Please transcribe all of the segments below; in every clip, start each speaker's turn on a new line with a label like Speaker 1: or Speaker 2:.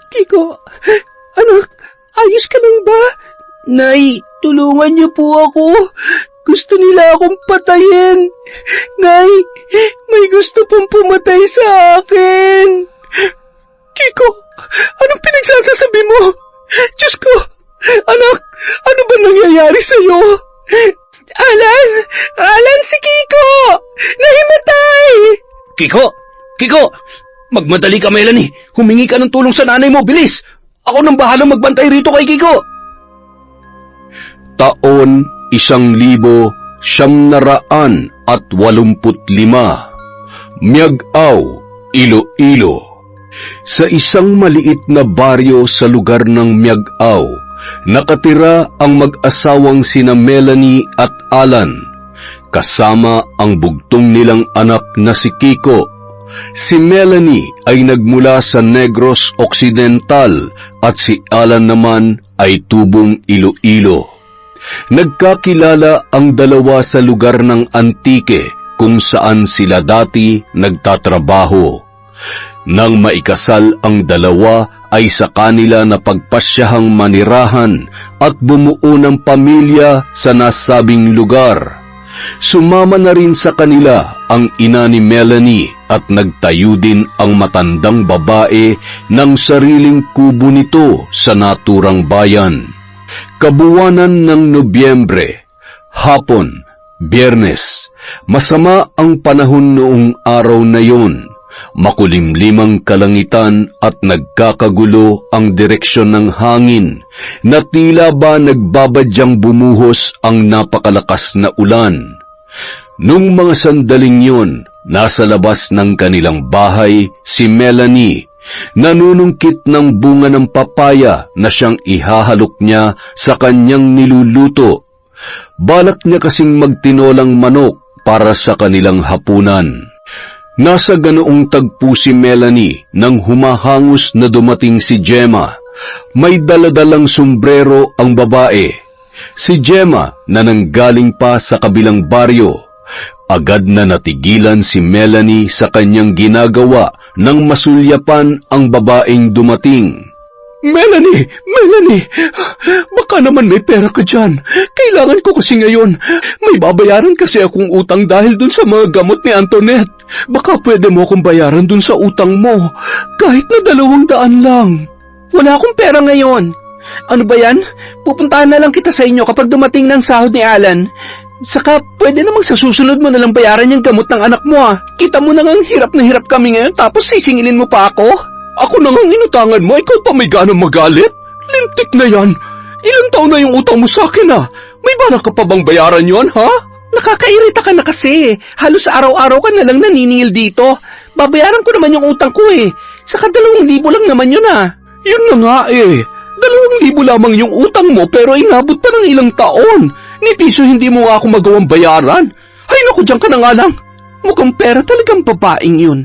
Speaker 1: Kiko, anak, ayos ka lang ba? Nay, tulungan niyo po ako. Gusto nila akong patayin. Nay, may gusto pong pumatay sa akin. Kiko, anong pinagsasasabi mo? Diyos ko, anak, ano ba nangyayari sa'yo? Alan si Kiko! Nahimatay!
Speaker 2: Kiko! Magmadali ka, Melanie. Humingi ka ng tulong sa nanay mo, bilis! Ako nang bahalang magbantay rito kay Kiko. Taon 1985, Miag-aw, Iloilo. Sa isang maliit na baryo sa lugar ng Miag-aw, nakatira ang mag-asawang sina Melanie at Alan, kasama ang bugtong nilang anak na si Kiko. Si Melanie ay nagmula sa Negros Occidental at si Alan naman ay tubong Iloilo. Nagkakilala ang dalawa sa lugar ng Antique kung saan sila dati nagtatrabaho. Nang maikasal ang dalawa ay sa kanila na pagpasyahang manirahan at bumuo ng pamilya sa nasabing lugar. Sumama na rin sa kanila ang ina ni Melanie at nagtayo din ang matandang babae ng sariling kubo nito sa naturang bayan. Kabuwanan ng Nobyembre, hapon, Biyernes, masama ang panahon noong araw na yon. Makulimlimang kalangitan at nagkakagulo ang direksyon ng hangin na tila ba nagbabadyang bumuhos ang napakalakas na ulan. Nung mga sandaling yon, nasa labas ng kanilang bahay si Melanie, nanunungkit ng bunga ng papaya na siyang ihahalok niya sa kanyang niluluto. Balak niya kasing magtinolang manok para sa kanilang hapunan. Nasa ganoong tagpo si Melanie nang humahangos na dumating si Gemma. May daladalang sombrero ang babae. Si Gemma na nanggaling pa sa kabilang baryo. Agad na natigilan si Melanie sa kanyang ginagawa nang masulyapan ang babaeng dumating. Melanie! Baka naman may pera ka dyan. Kailangan ko kasi ngayon. May babayaran kasi akong utang dahil dun sa mga gamot ni Antoinette. Baka pwede mo akong bayaran dun sa utang mo. Kahit na 200 lang.
Speaker 1: Wala akong pera ngayon. Ano ba yan? Pupuntahan na lang kita sa inyo kapag dumating ng sahod ni Alan. Saka pwede namang sa susunod mo na lang bayaran yung gamot ng anak mo. Kita mo na ngang hirap na hirap kami ngayon tapos sisingilin mo pa ako?
Speaker 2: Ako na ngang inutangan mo, ikaw pa may ganang magalit? Lintik na yan. Ilang taon na yung utang mo sa akin May balak ka pa bang bayaran yon, ha?
Speaker 1: Nakakairita ka na kasi. Halos araw-araw ka na lang naniningil dito. Babayaran ko naman yung utang ko Saka 2,000 lang naman yun
Speaker 2: Yun na nga 2,000 lamang yung utang mo pero inabot pa ng ilang taon. Ni piso hindi mo nga ako magawang bayaran. Ay naku, diyan ka na nga lang.
Speaker 1: Mukhang pera talagang babaeng yun.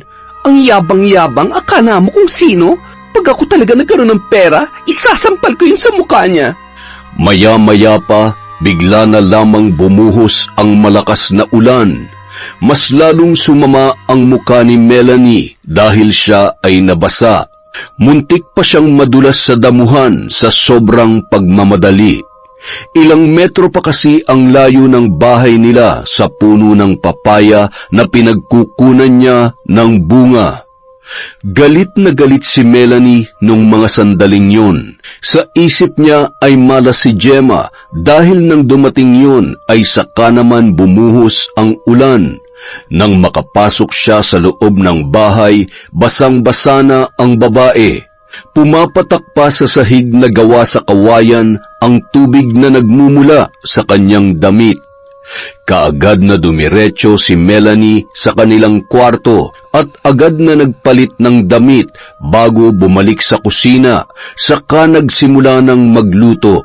Speaker 1: Ang yabang-yabang, akala mo kung sino? Pag ako talaga nagkaroon ng pera, isasampal ko yun sa mukha niya.
Speaker 2: Maya-maya pa, bigla na lamang bumuhos ang malakas na ulan. Mas lalong sumama ang mukha ni Melanie dahil siya ay nabasa. Muntik pa siyang madulas sa damuhan sa sobrang pagmamadali. Ilang metro pa kasi ang layo ng bahay nila sa puno ng papaya na pinagkukunan niya ng bunga. Galit na galit si Melanie nung mga sandaling yun. Sa isip niya ay malas si Gemma dahil nang dumating yun ay saka naman bumuhos ang ulan. Nang makapasok siya sa loob ng bahay, basang-basa na ang babae. Pumapatak pa sa sahig na gawa sa kawayan ang tubig na nagmumula sa kanyang damit. Kaagad na dumiretso si Melanie sa kanilang kwarto at agad na nagpalit ng damit bago bumalik sa kusina, saka nagsimula ng magluto.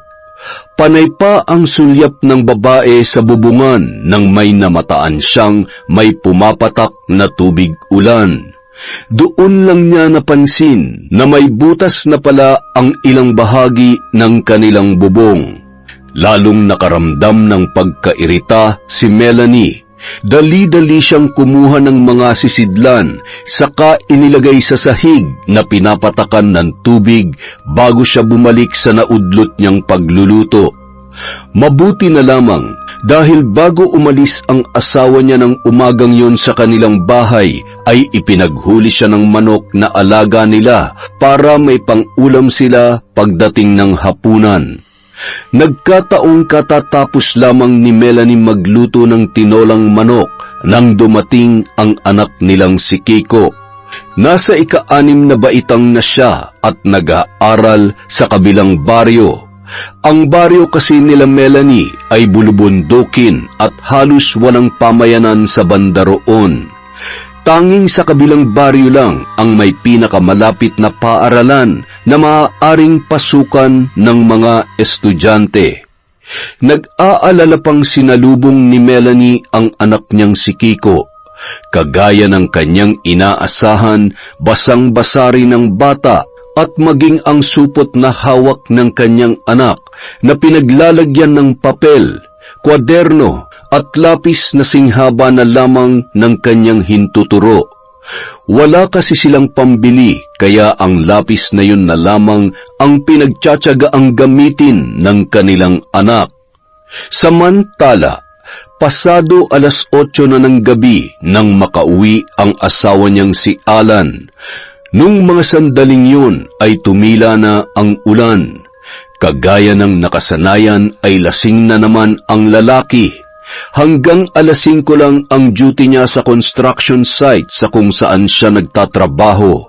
Speaker 2: Panay pa ang sulyap ng babae sa bubungan nang may namataan siyang may pumapatak na tubig ulan. Doon lang niya napansin na may butas na pala ang ilang bahagi ng kanilang bubong. Lalong nakaramdam ng pagkairita si Melanie. Dali-dali siyang kumuha ng mga sisidlan, saka inilagay sa sahig na pinapatakan ng tubig bago siya bumalik sa naudlot niyang pagluluto. Mabuti na lamang dahil bago umalis ang asawa niya ng umagang yon sa kanilang bahay, ay ipinaghuli siya ng manok na alaga nila para may pang-ulam sila pagdating ng hapunan. Nagkataong katatapos lamang ni Melanie magluto ng tinolang manok nang dumating ang anak nilang si Kiko. Nasa ika-6 na baitang na siya at nag-aaral sa kabilang baryo. Ang baryo kasi nila Melanie ay bulubundukin at halos walang pamayanan sa banda roon. Tanging sa kabilang baryo lang ang may pinakamalapit na paaralan na maaaring pasukan ng mga estudyante. Nag-aalala pang sinalubong ni Melanie ang anak niyang si Kiko. Kagaya ng kanyang inaasahan, basang-basa rin ng bata at maging ang supot na hawak ng kanyang anak na pinaglalagyan ng papel, kwaderno at lapis na singhaba na lamang ng kanyang hintuturo. Wala kasi silang pambili, kaya ang lapis na yun na lamang ang pinagtsatsagaang gamitin ng kanilang anak. Samantala, pasado 8:00 na ng gabi nang makauwi ang asawa niyang si Alan. Nung mga sandaling yun ay tumila na ang ulan. Kagaya ng nakasanayan ay lasing na naman ang lalaki. Hanggang 5:00 lang ang duty niya sa construction site sa kung saan siya nagtatrabaho.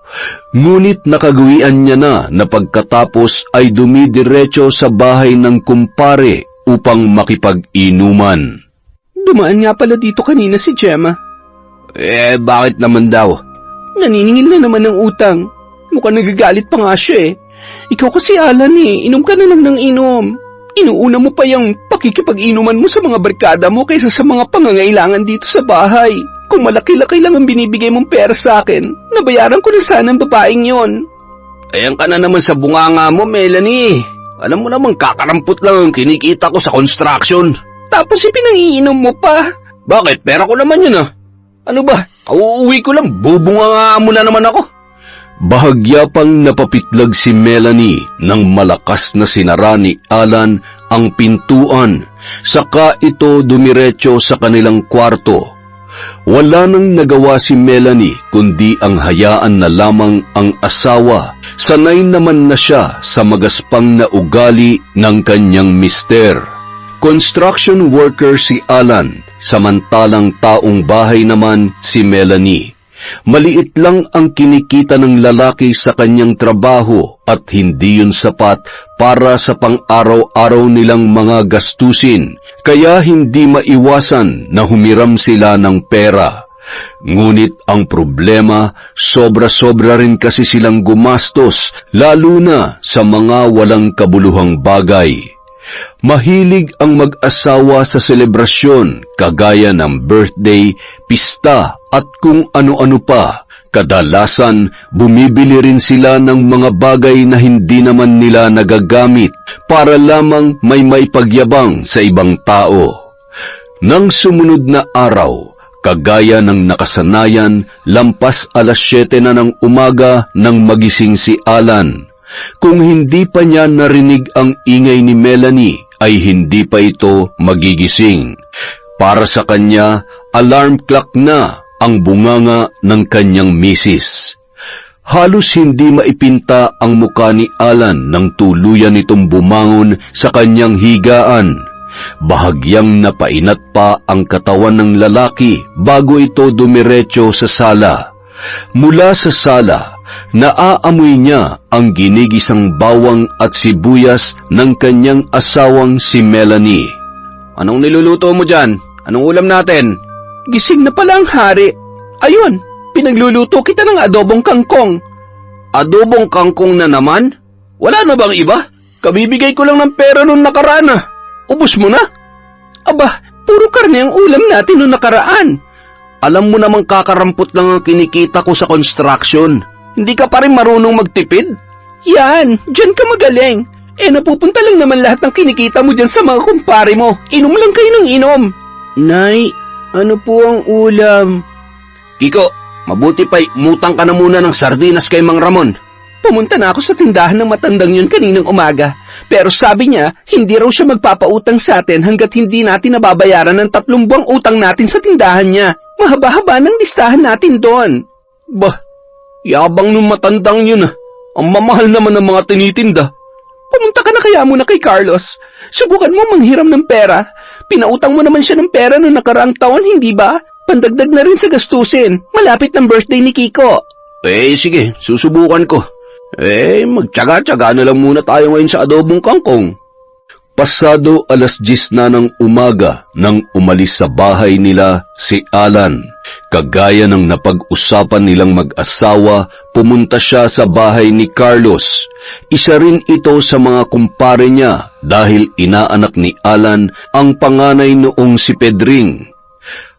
Speaker 2: Ngunit nakagawian niya na pagkatapos ay dumidiretso sa bahay ng kumpare upang makipag-inuman.
Speaker 1: Dumaan nga pala dito kanina si Gemma.
Speaker 2: Bakit naman daw?
Speaker 1: Naniningil na naman ng utang. Mukhang nagagalit pa nga siya eh. Ikaw kasi Alan inom ka na lang ng inom. Inuuna mo pa yung pakikipag-inuman mo sa mga barkada mo kaysa sa mga pangangailangan dito sa bahay. Kung malaki-laki lang ang binibigay mong pera sa akin, nabayaran ko na sana ang babaeng yon.
Speaker 2: Ayan ka na naman sa bunganga mo, Melanie. Alam mo naman, kakarampot lang ang kinikita ko sa construction.
Speaker 1: Tapos ipinangiinom mo pa.
Speaker 2: Bakit? Pera ko naman yun Ano ba? Uuwi ko lang, bubunganga mo na naman ako. Bahagya pang napapitlag si Melanie nang malakas na sinara ni Alan ang pintuan, saka ito dumiretso sa kanilang kwarto. Wala nang nagawa si Melanie kundi ang hayaan na lamang ang asawa. Sanay naman na siya sa magaspang na ugali ng kanyang mister. Construction worker si Alan, samantalang taong bahay naman si Melanie. Maliit lang ang kinikita ng lalaki sa kanyang trabaho at hindi yun sapat para sa pang-araw-araw nilang mga gastusin, kaya hindi maiwasan na humiram sila ng pera. Ngunit ang problema, sobra-sobra rin kasi silang gumastos, lalo na sa mga walang kabuluhang bagay. Mahilig ang mag-asawa sa selebrasyon, kagaya ng birthday, pista at kung ano-ano pa. Kadalasan, bumibili rin sila ng mga bagay na hindi naman nila nagagamit para lamang may maipagyabang sa ibang tao. Nang sumunod na araw, kagaya ng nakasanayan, lampas 7:00 na ng umaga nang magising si Alan. Kung hindi pa niya narinig ang ingay ni Melanie, ay hindi pa ito magigising. Para sa kanya, alarm clock na ang bunganga ng kanyang misis. Halos hindi maipinta ang muka ni Alan nang tuluyan itong bumangon sa kanyang higaan. Bahagyang napainat pa ang katawan ng lalaki bago ito dumiretso sa sala. Mula sa sala, naaamoy niya ang ginigisang bawang at sibuyas ng kanyang asawang si Melanie. Anong niluluto mo dyan? Anong ulam natin?
Speaker 1: Gising na pala ang hari. Ayun, pinagluluto kita ng adobong kangkong.
Speaker 2: Adobong kangkong na naman? Wala na bang iba? Kabibigay ko lang ng pera nung nakaraan Ubus mo na?
Speaker 1: Aba, puro karne ang ulam natin nung nakaraan.
Speaker 2: Alam mo namang kakarampot lang ang kinikita ko sa construction. Hindi ka pa rin marunong magtipid?
Speaker 1: Yan, dyan ka magaling. Napupunta lang naman lahat ng kinikita mo dyan sa mga kumpare mo. Inom lang kayo ng inom.
Speaker 2: Nay,
Speaker 1: Ano po ang ulam?
Speaker 2: Kiko, mabuti pa'y umutang ka na muna ng sardinas kay Mang Ramon.
Speaker 1: Pumunta na ako sa tindahan ng matandang yun kaninang umaga. Pero sabi niya, hindi raw siya magpapautang sa atin hanggat hindi natin nababayaran ng 3 buwang utang natin sa tindahan niya. Mahaba-haba ng listahan natin doon.
Speaker 2: Bah, yabang nung matandang yun ah. Ang mamahal naman ng mga tinitinda.
Speaker 1: Pumunta ka na kaya muna kay Carlos. Subukan mo manghiram ng pera. Pinautang mo naman siya ng pera noong nakaraang taon, hindi ba? Pandagdag na rin sa gastusin. Malapit ng birthday ni Kiko.
Speaker 2: Sige, susubukan ko. Magtyaga-tyaga na lang muna tayo ngayon sa adobong kangkong. Pasado 10:00 na ng umaga nang umalis sa bahay nila si Alan. Kagaya ng napag-usapan nilang mag-asawa, pumunta siya sa bahay ni Carlos. Isa rin ito sa mga kumpare niya dahil inaanak ni Alan ang panganay noong si Pedring.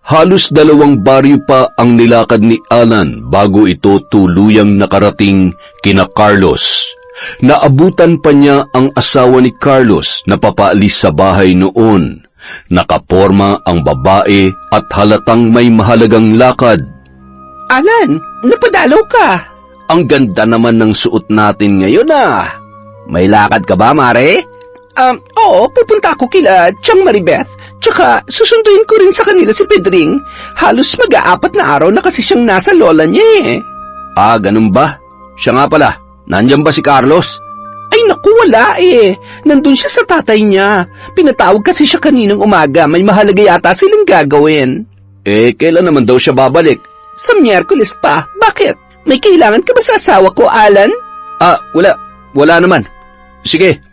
Speaker 2: Halos 2 baryo pa ang nilakad ni Alan bago ito tuluyang nakarating kina Carlos. Naabutan pa niya ang asawa ni Carlos na papaalis sa bahay noon. Nakaporma ang babae at halatang may mahalagang lakad.
Speaker 1: Alan, napadalaw ka.
Speaker 2: Ang ganda naman ng suot natin ngayon ah. May lakad ka ba, Mare?
Speaker 1: Oo, pupunta ako kila Tiang Maribeth. Tsaka susunduin ko rin sa kanila si Pedring. Halos mag-4 na araw na kasi siyang nasa lola niya eh.
Speaker 2: Ah, ganun ba? Siya nga pala, nandyan ba si Carlos?
Speaker 1: Ay naku, wala eh. Nandun siya sa tatay niya. Pinatawag kasi siya kaninang umaga. May mahalaga yata silang gagawin.
Speaker 2: Kailan naman daw siya babalik?
Speaker 1: Sa Miyerkules pa. Bakit? May kailangan ka ba sa asawa ko, Alan?
Speaker 2: Wala. Wala naman. Sige,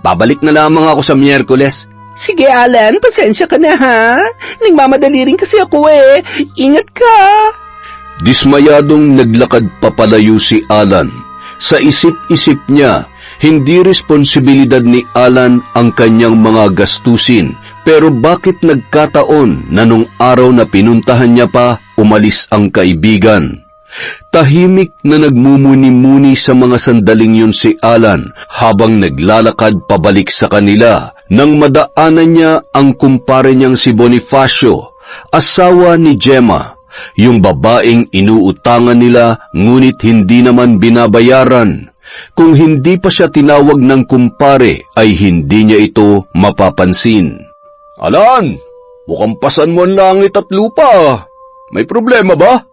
Speaker 2: babalik na lamang ako sa Miyerkules.
Speaker 1: Sige, Alan. Pasensya ka na, ha? Nagmamadali rin kasi ako eh. Ingat ka.
Speaker 2: Dismayadong naglakad papalayo si Alan. Sa isip-isip niya, hindi responsibilidad ni Alan ang kanyang mga gastusin. Pero bakit nagkataon na nung araw na pinuntahan niya pa, umalis ang kaibigan? Tahimik na nagmumuni-muni sa mga sandaling yun si Alan habang naglalakad pabalik sa kanila nang madaanan niya ang kumpare niyang si Bonifacio, asawa ni Gemma, yung babaeng inuutangan nila ngunit hindi naman binabayaran. Kung hindi pa siya tinawag ng kumpare ay hindi niya ito mapapansin. Alan, mukhang pasan mo ang langit at lupa. May problema ba?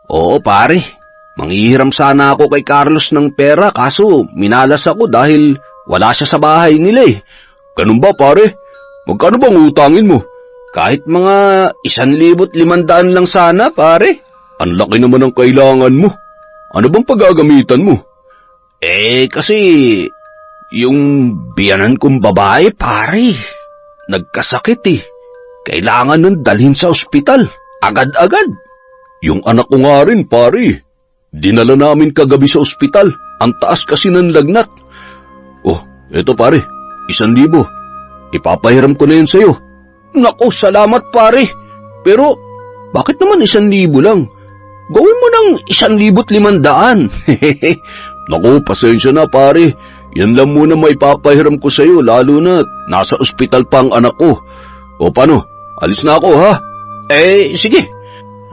Speaker 2: Oo pare, manghihiram sana ako kay Carlos ng pera kaso minalas ako dahil wala siya sa bahay nila eh. Ganun ba pare? Magkano bang utangin mo? Kahit mga 1,500 lang sana pare. Ang laki naman ang kailangan mo. Ano bang paggagamitan mo? Kasi yung biyanan kong babae pare, nagkasakit eh. Kailangan nun dalhin sa ospital, agad-agad. Yung anak ko nga rin, pare. Dinala namin kagabi sa ospital. Ang taas kasi ng lagnat. Oh, eto pare, 1,000. Ipapahiram ko na yun sa'yo. Naku, salamat pare. Pero, bakit naman 1,000 lang? Gawin mo ng 1,500. Naku, pasensya na pare. Yan lang muna may papahiram ko sa'yo, lalo na nasa ospital pa ang anak ko. O paano, alis na ako ha? Sige.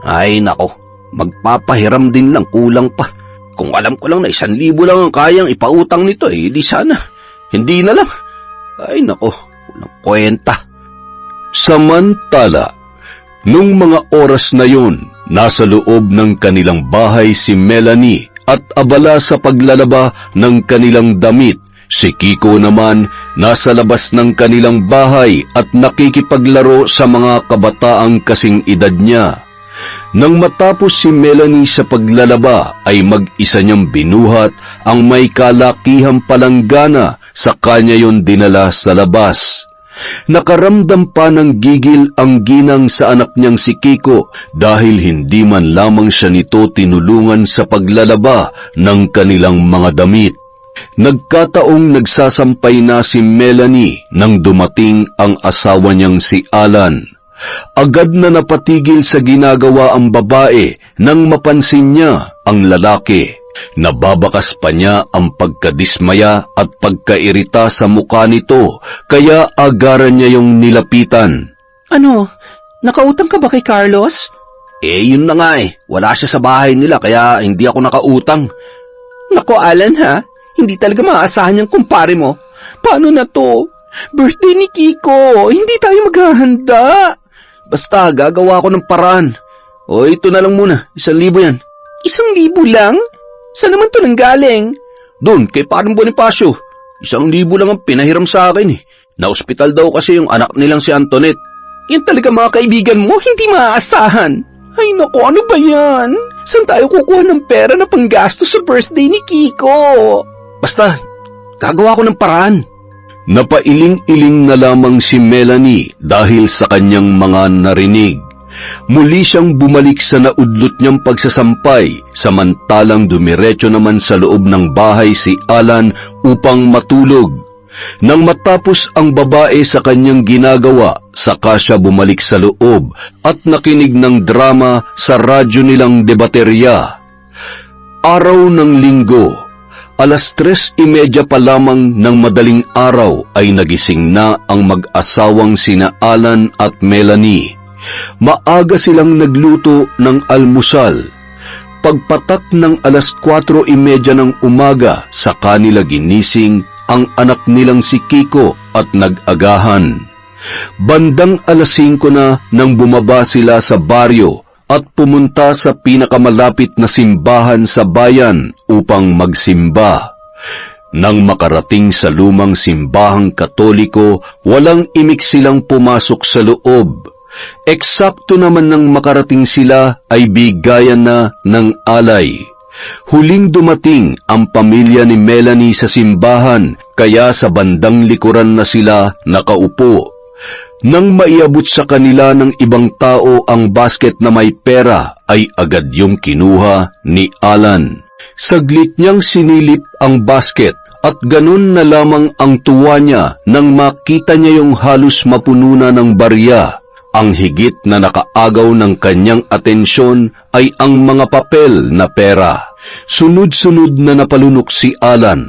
Speaker 2: Ay nako, magpapahiram din lang, kulang pa. Kung alam ko lang na 1,000 lang ang kayang ipautang nito, di sana. Hindi na lang. Ay nako, walang kwenta. Samantala, nung mga oras na yon, nasa loob ng kanilang bahay si Melanie at abala sa paglalaba ng kanilang damit. Si Kiko naman nasa labas ng kanilang bahay at nakikipaglaro sa mga kabataang kasing edad niya. Nang matapos si Melanie sa paglalaba ay mag-isa niyang binuhat ang may kalakihang palanggana sa kanya yon dinala sa labas. Nakaramdam pa ng gigil ang ginang sa anak niyang si Kiko dahil hindi man lamang siya nito tinulungan sa paglalaba ng kanilang mga damit. Nagkataong nagsasampay na si Melanie nang dumating ang asawa niyang si Alan. Agad na napatigil sa ginagawa ang babae nang mapansin niya ang lalaki. Nababakas pa niya ang pagkadismaya at pagkairita sa mukha nito, kaya agaran niya yung nilapitan.
Speaker 1: Ano? Nakautang ka ba kay Carlos?
Speaker 2: Yun na nga wala siya sa bahay nila kaya hindi ako nakautang.
Speaker 1: Nako, Alan ha, hindi talaga maaasahan yung kumpare mo. Paano na to? Birthday ni Kiko, hindi tayo maghahanda.
Speaker 2: Basta gagawa ko ng paraan. O ito na lang muna, 1,000 yan.
Speaker 1: 1,000 lang? Saan naman to nanggaling?
Speaker 2: Doon, kay parang Bonifacio. 1,000 lang ang pinahiram sa akin Na-ospital daw kasi yung anak nilang si Antoinette.
Speaker 1: Yan talaga mga kaibigan mo, hindi maaasahan. Ay nako, ano ba yan? Saan tayo kukuha ng pera na panggastos sa birthday ni Kiko?
Speaker 2: Basta, gagawa ko ng paraan. Napailing-iling na lamang si Melanie dahil sa kanyang mga narinig. Muli siyang bumalik sa naudlot niyang pagsasampay, samantalang dumiretso naman sa loob ng bahay si Alan upang matulog. Nang matapos ang babae sa kanyang ginagawa, saka siya bumalik sa loob at nakinig ng drama sa radyo nilang debaterya. Araw ng linggo, 3:30 pa lamang ng madaling araw ay nagising na ang mag-asawang sina Alan at Melanie. Maaga silang nagluto ng almusal. Pagpatak ng 4:30 ng umaga, sa kanila ginising ang anak nilang si Kiko at nag-agahan. Bandang 5:00 na nang bumaba sila sa baryo at pumunta sa pinakamalapit na simbahan sa bayan upang magsimba. Nang makarating sa lumang simbahang Katoliko, walang imik silang pumasok sa loob. Eksakto naman nang makarating sila ay bigayan na ng alay. Huling dumating ang pamilya ni Melanie sa simbahan, kaya sa bandang likuran na sila nakaupo. Nang maiabot sa kanila ng ibang tao ang basket na may pera, ay agad yung kinuha ni Alan. Saglit niyang sinilip ang basket at ganun na lamang ang tuwa niya nang makita niya yung halos mapuno na ng barya. Ang higit na nakaagaw ng kanyang atensyon ay ang mga papel na pera. Sunod-sunod na napalunok si Alan.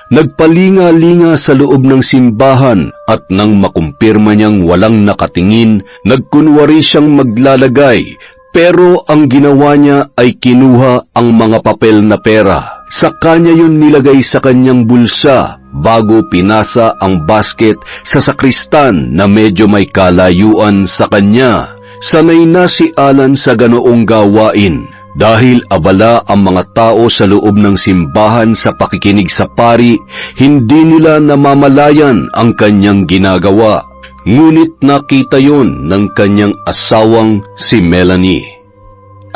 Speaker 2: Nagpalinga-linga sa loob ng simbahan at nang makumpirma niyang walang nakatingin, nagkunwari siyang maglalagay, pero ang ginawa niya ay kinuha ang mga papel na pera. Sa kanya yun nilagay sa kanyang bulsa bago pinasa ang basket sa sakristan na medyo may kalayuan sa kanya. Sanay na si Alan sa ganoong gawain. Dahil abala ang mga tao sa loob ng simbahan sa pakikinig sa pari, hindi nila namamalayan ang kanyang ginagawa. Ngunit nakita yon ng kanyang asawang si Melanie.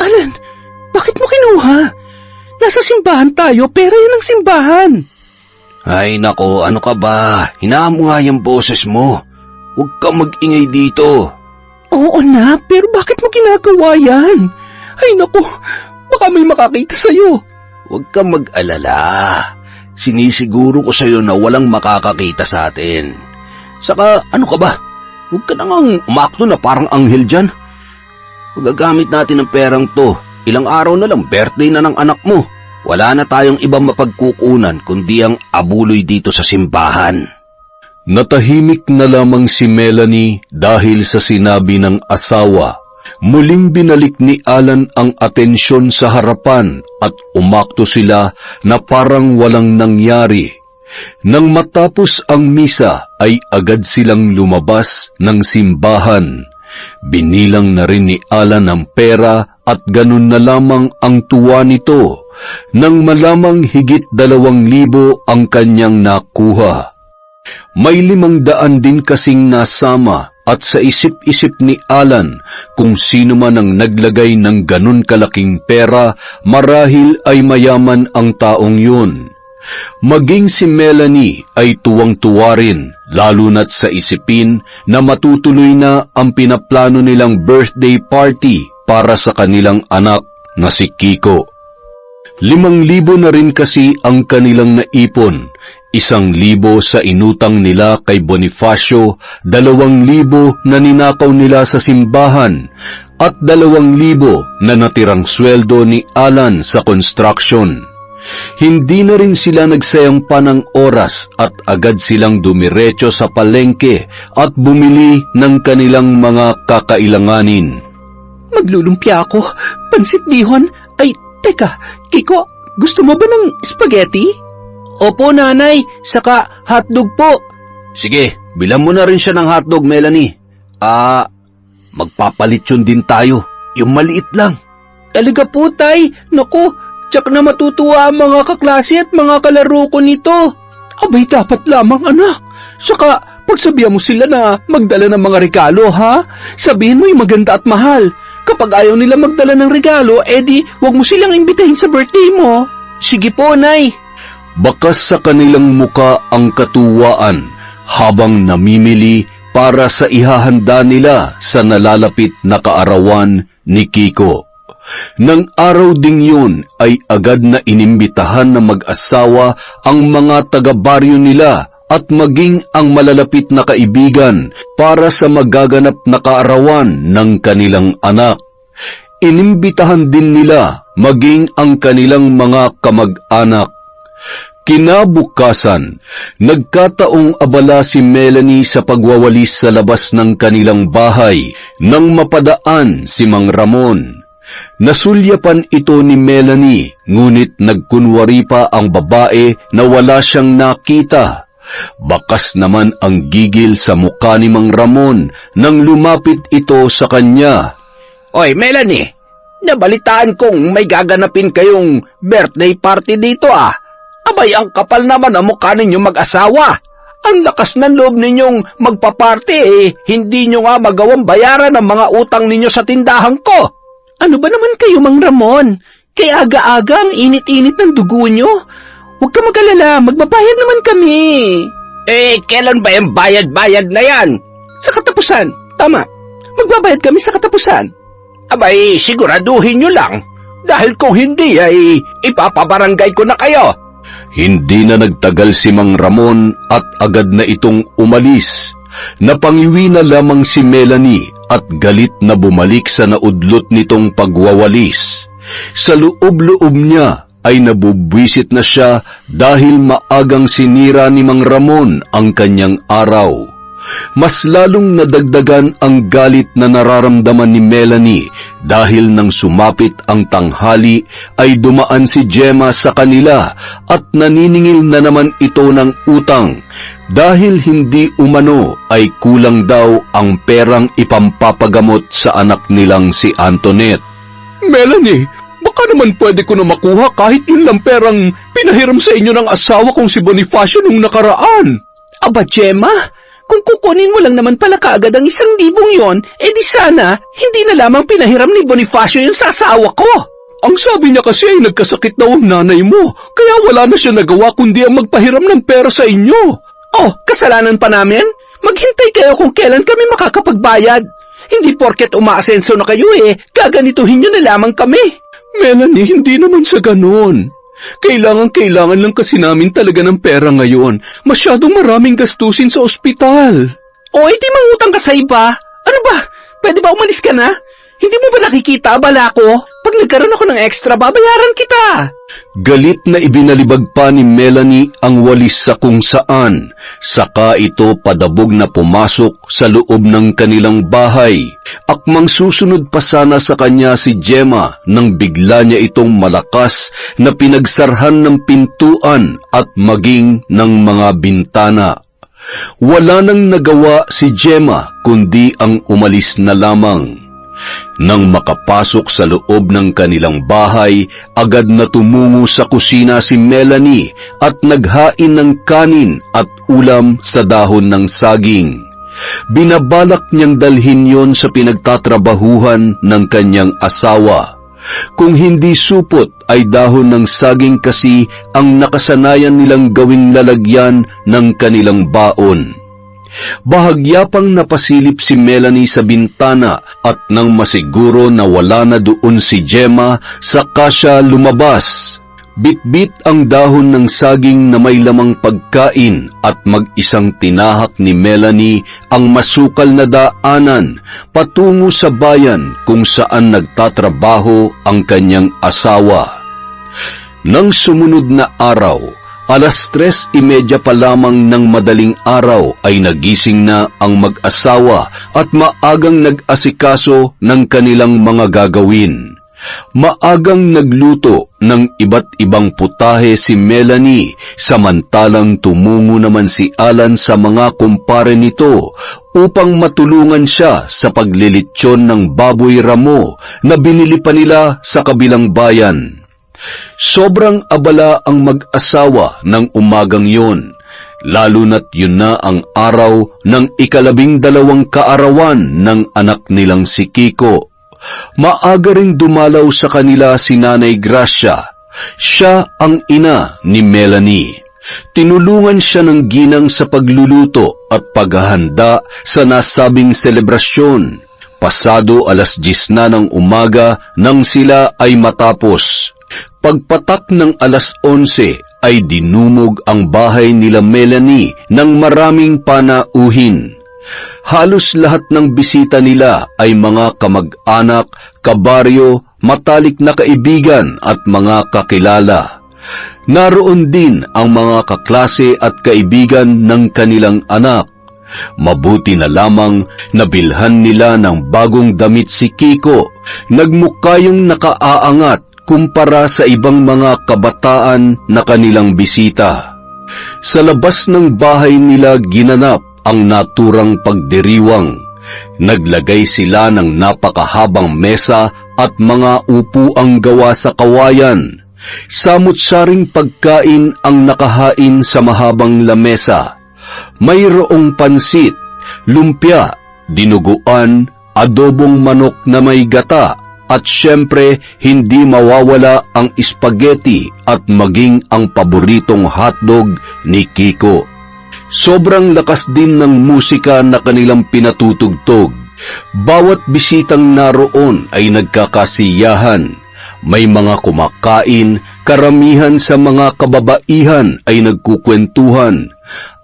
Speaker 1: Alan, bakit mo kinuha? Nasa simbahan tayo, pera yun ang simbahan.
Speaker 2: Ay nako, ano ka ba? Hinaan mo nga yung boses mo. Huwag kang mag-ingay dito.
Speaker 1: Oo na, pero bakit mo ginagawa yan? Ay naku, baka may makakita sa'yo.
Speaker 2: Huwag kang mag-alala. Sinisiguro ko sa'yo na walang makakakita sa atin. Saka, ano ka ba? Huwag ka nang umakto na parang anghel dyan. Magagamit natin ang perang to. Ilang araw na lang, birthday na ng anak mo. Wala na tayong ibang mapagkukunan kundi ang abuloy dito sa simbahan. Natahimik na lamang si Melanie dahil sa sinabi ng asawa. Muling binalik ni Alan ang atensyon sa harapan at umakto sila na parang walang nangyari. Nang matapos ang misa ay agad silang lumabas ng simbahan. Binilang na rin ni Alan ang pera at ganun na lamang ang tuwa nito nang malamang higit 2,000 ang kanyang nakuha. May 500 din kasing nasama. At sa isip-isip ni Alan, kung sino man ang naglagay ng ganun kalaking pera, marahil ay mayaman ang taong yun. Maging si Melanie ay tuwang-tuwa rin, lalo na't sa isipin na matutuloy na ang pinaplano nilang birthday party para sa kanilang anak na si Kiko. 5,000 na rin kasi ang kanilang naipon. 1,000 sa inutang nila kay Bonifacio, 2,000 na ninakaw nila sa simbahan, at 2,000 na natirang sweldo ni Alan sa construction. Hindi na rin sila nagsayang pa ng oras at agad silang dumiretso sa palengke at bumili ng kanilang mga kakailanganin.
Speaker 1: Maglulumpia ako. Pansit bihon. Ay, teka, Kiko, gusto mo ba ng spaghetti? Opo, nanay. Saka hotdog po.
Speaker 2: Sige, bilang mo na rin siya ng hotdog, Melanie. Magpapalit yun din tayo. Yung maliit lang.
Speaker 1: Talaga po, tay. Naku, tsak na matutuwa ang mga kaklase at mga kalaro ko nito. Abay, dapat lamang, anak. Saka, pagsabihan mo sila na magdala ng mga regalo, ha? Sabihin mo yung maganda at mahal. Kapag ayaw nila magdala ng regalo, edi wag mo silang imbitahin sa birthday mo. Sige po, nay.
Speaker 2: Bakas sa kanilang muka ang katuwaan habang namimili para sa ihahanda nila sa nalalapit na kaarawan ni Kiko. Nang araw ding yun ay agad na inimbitahan ng mag-asawa ang mga taga-baryo nila at maging ang malalapit na kaibigan para sa magaganap na kaarawan ng kanilang anak. Inimbitahan din nila maging ang kanilang mga kamag-anak. Kinabukasan, nagkataong abala si Melanie sa pagwawalis sa labas ng kanilang bahay nang mapadaan si Mang Ramon. Nasulyapan ito ni Melanie, ngunit nagkunwari pa ang babae na wala siyang nakita. Bakas naman ang gigil sa mukha ni Mang Ramon nang lumapit ito sa kanya.
Speaker 1: Oy, Melanie, nabalitaan kong may gaganapin kayong birthday party dito, ah. Abay, ang kapal naman ang mukha ninyo mag-asawa. Ang lakas ng loob ninyong magpa-party, hindi nyo nga magawang bayaran ang mga utang ninyo sa tindahan ko. Ano ba naman kayo, Mang Ramon? Kaya aga-aga ang init-init ng dugo nyo. Huwag ka mag-alala, magbabayad naman kami. Kailan ba yung bayad-bayad na yan? Sa katapusan, tama. Magbabayad kami sa katapusan. Abay, siguraduhin nyo lang. Dahil kung hindi ay ipapabarangay ko na kayo.
Speaker 2: Hindi na nagtagal si Mang Ramon at agad na itong umalis. Napangiwi na lamang si Melanie at galit na bumalik sa naudlot nitong pagwawalis. Sa loob-loob niya ay nabubwisit na siya dahil maagang sinira ni Mang Ramon ang kanyang araw. Mas lalong nadagdagan ang galit na nararamdaman ni Melanie dahil nang sumapit ang tanghali ay dumaan si Gemma sa kanila at naniningil na naman ito ng utang dahil hindi umano ay kulang daw ang perang ipampapagamot sa anak nilang si Antoinette.
Speaker 1: Melanie, baka naman pwede ko na makuha kahit yun lang perang pinahiram sa inyo ng asawa kong si Bonifacio nung nakaraan. Aba, Gemma, kung kukunin mo lang naman pala kaagad ang 1,000 yon, edi sana hindi na lamang pinahiram ni Bonifacio yung sa asawa ko. Ang sabi niya kasi ay nagkasakit daw ang nanay mo, kaya wala na siya nagawa kundi ang magpahiram ng pera sa inyo. Oh, kasalanan pa namin? Maghintay kayo kung kailan kami makakapagbayad. Hindi porket umaasenso na kayo gaganituhin nyo na lamang kami. Melanie, hindi naman sa ganon. Kailangan lang kasi namin talaga ng pera ngayon. Masyadong maraming gastusin sa ospital. O, edi mangutang ka sa iba. Ano ba? Pwede ba umalis ka na? Hindi mo ba nakikita, abala ko? Pag nagkaroon ako ng extra, babayaran kita.
Speaker 2: Galit na ibinalibag pa ni Melanie ang walis sa kung saan. Saka ito padabog na pumasok sa loob ng kanilang bahay. Akmang susunod pa sana sa kanya si Gemma nang bigla niya itong malakas na pinagsarhan ng pintuan at maging ng mga bintana. Wala nang nagawa si Gemma kundi ang umalis na lamang. Nang makapasok sa loob ng kanilang bahay, agad na tumungo sa kusina si Melanie at naghain ng kanin at ulam sa dahon ng saging. Binabalak niyang dalhin yon sa pinagtatrabahuhan ng kanyang asawa. Kung hindi supot ay dahon ng saging kasi ang nakasanayan nilang gawing lalagyan ng kanilang baon. Bahagya pang napasilip si Melanie sa bintana at nang masiguro na wala na doon si Gemma, saka siya lumabas. Bitbit ang dahon ng saging na may lamang pagkain at mag-isang tinahak ni Melanie ang masukal na daanan patungo sa bayan kung saan nagtatrabaho ang kanyang asawa. Nang sumunod na araw, 3:30 pa lamang ng madaling araw ay nagising na ang mag-asawa at maagang nag-asikaso ng kanilang mga gagawin. Maagang nagluto ng iba't ibang putahe si Melanie, samantalang tumungo naman si Alan sa mga kumpare nito upang matulungan siya sa paglilitsyon ng baboy ramo na binili pa nila sa kabilang bayan. Sobrang abala ang mag-asawa ng umagang yon, lalo na't yun na ang araw ng 12 kaarawan ng anak nilang si Kiko. Maaga ring dumalaw sa kanila si Nanay Gracia. Siya ang ina ni Melanie. Tinulungan siya ng ginang sa pagluluto at paghahanda sa nasabing selebrasyon. Pasado 10:00 na ng umaga nang sila ay matapos. Pagpatak ng 11:00 ay dinumog ang bahay nila Melanie ng maraming panauhin. Halos lahat ng bisita nila ay mga kamag-anak, kabaryo, matalik na kaibigan at mga kakilala. Naroon din ang mga kaklase at kaibigan ng kanilang anak. Mabuti na lamang nabilhan nila ng bagong damit si Kiko. Nagmukha yung nakaaangat kumpara sa ibang mga kabataan na kanilang bisita. Sa labas ng bahay nila ginanap ang naturang pagdiriwang. Naglagay sila ng napakahabang mesa at mga upuang gawa sa kawayan. Samut-saring pagkain ang nakahain sa mahabang lamesa. Mayroong pansit, lumpia, dinuguan, adobong manok na may gata, at syempre hindi mawawala ang spaghetti at maging ang paboritong hotdog ni Kiko. Sobrang lakas din ng musika na kanilang pinatutugtog. Bawat bisitang naroon ay nagkakasiyahan. May mga kumakain, karamihan sa mga kababaihan ay nagkukwentuhan.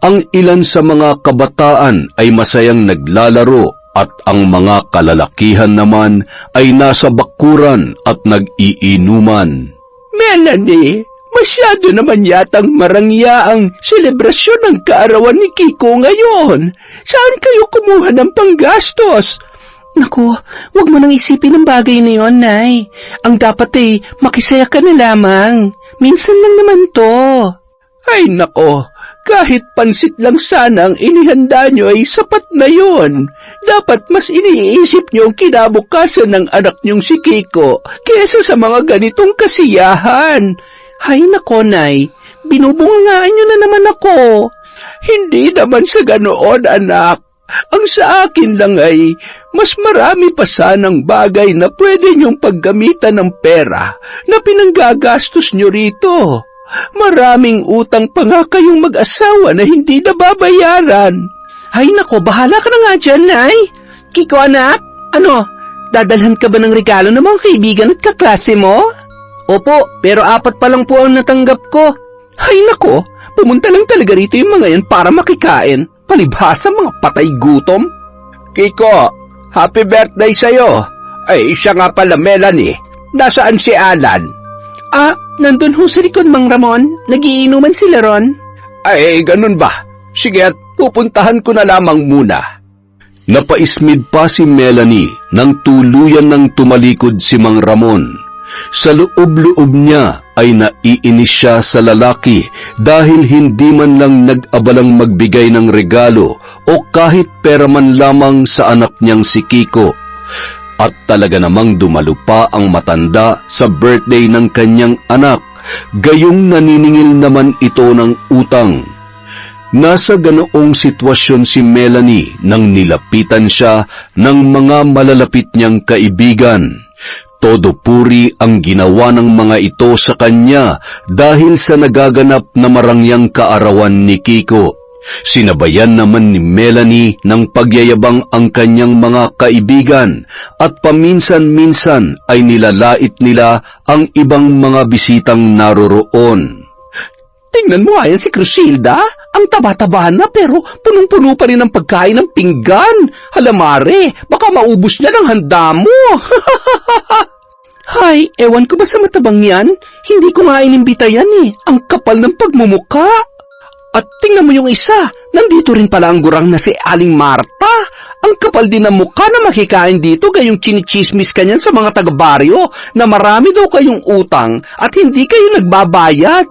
Speaker 2: Ang ilan sa mga kabataan ay masayang naglalaro at ang mga kalalakihan naman ay nasa bakuran at nag-iinuman.
Speaker 1: Melanie, masyado naman yatang marangya ang selebrasyon ng kaarawan ni Kiko ngayon. Saan kayo kumuha ng panggastos? Naku, wag mo nang isipin ang bagay na yon, Nay. Ang dapat ay makisaya ka na lamang. Minsan lang naman to. Ay nako, kahit pansit lang sana ang inihanda nyo ay sapat na yon. Dapat mas iniisip nyo ang kinabukasan ng anak nyong si Kiko kesa sa mga ganitong kasiyahan. Hay nako, Nay, binubungangaan nyo na naman ako. Hindi naman sa ganoon, anak. Ang sa akin lang ay mas marami pa sanang bagay na pwede nyong paggamitan ng pera na pinanggagastos nyo rito. Maraming utang pa nga kayong mag-asawa na hindi nababayaran. Hay nako, bahala ka na nga dyan, Nay. Kiko, anak, ano, dadalhan ka ba ng regalo ng mga kaibigan at kaklase mo? Opo, pero 4 pa lang po ang natanggap ko. Hay nako, pumunta lang talaga rito yung mga yan para makikain. Palibhasa mga patay gutom. Kiko, happy birthday sa'yo. Ay, siya nga pala, Melanie. Nasaan si Alan? Nandun ho sa likod, Mang Ramon. Nagiinuman sila ron. Ay, ganun ba? Sige, at pupuntahan ko na lamang muna.
Speaker 2: Napaismid pa si Melanie nang tuluyan ng tumalikod si Mang Ramon. Sa loob-loob niya ay naiinis siya sa lalaki dahil hindi man lang nag-abalang magbigay ng regalo o kahit pera man lamang sa anak niyang si Kiko. At talaga namang dumalo pa ang matanda sa birthday ng kanyang anak, gayong naniningil naman ito ng utang. Nasa ganoong sitwasyon si Melanie nang nilapitan siya ng mga malalapit niyang kaibigan. Todo puri ang ginawa ng mga ito sa kanya dahil sa nagaganap na marangyang kaarawan ni Kiko. Sinabayan naman ni Melanie ng pagyayabang ang kanyang mga kaibigan at paminsan-minsan ay nilalait nila ang ibang mga bisitang naroroon.
Speaker 1: Tingnan mo ayan si Crusilda. Ang taba-taba na pero punong-puno pa rin ang pagkain ng pinggan. Halamare, baka maubos niya ng handa mo. Hay, ewan ko ba sa matabang yan? Hindi ko nga inimbita yan eh. Ang kapal ng pagmumuka. At tingnan mo yung isa, nandito rin pala ang gurang na si Aling Marta. Ang kapal din ng mukha na makikain dito gayong chinichismis kanyan sa mga taga-baryo na marami daw kayong utang at hindi kayo nagbabayad.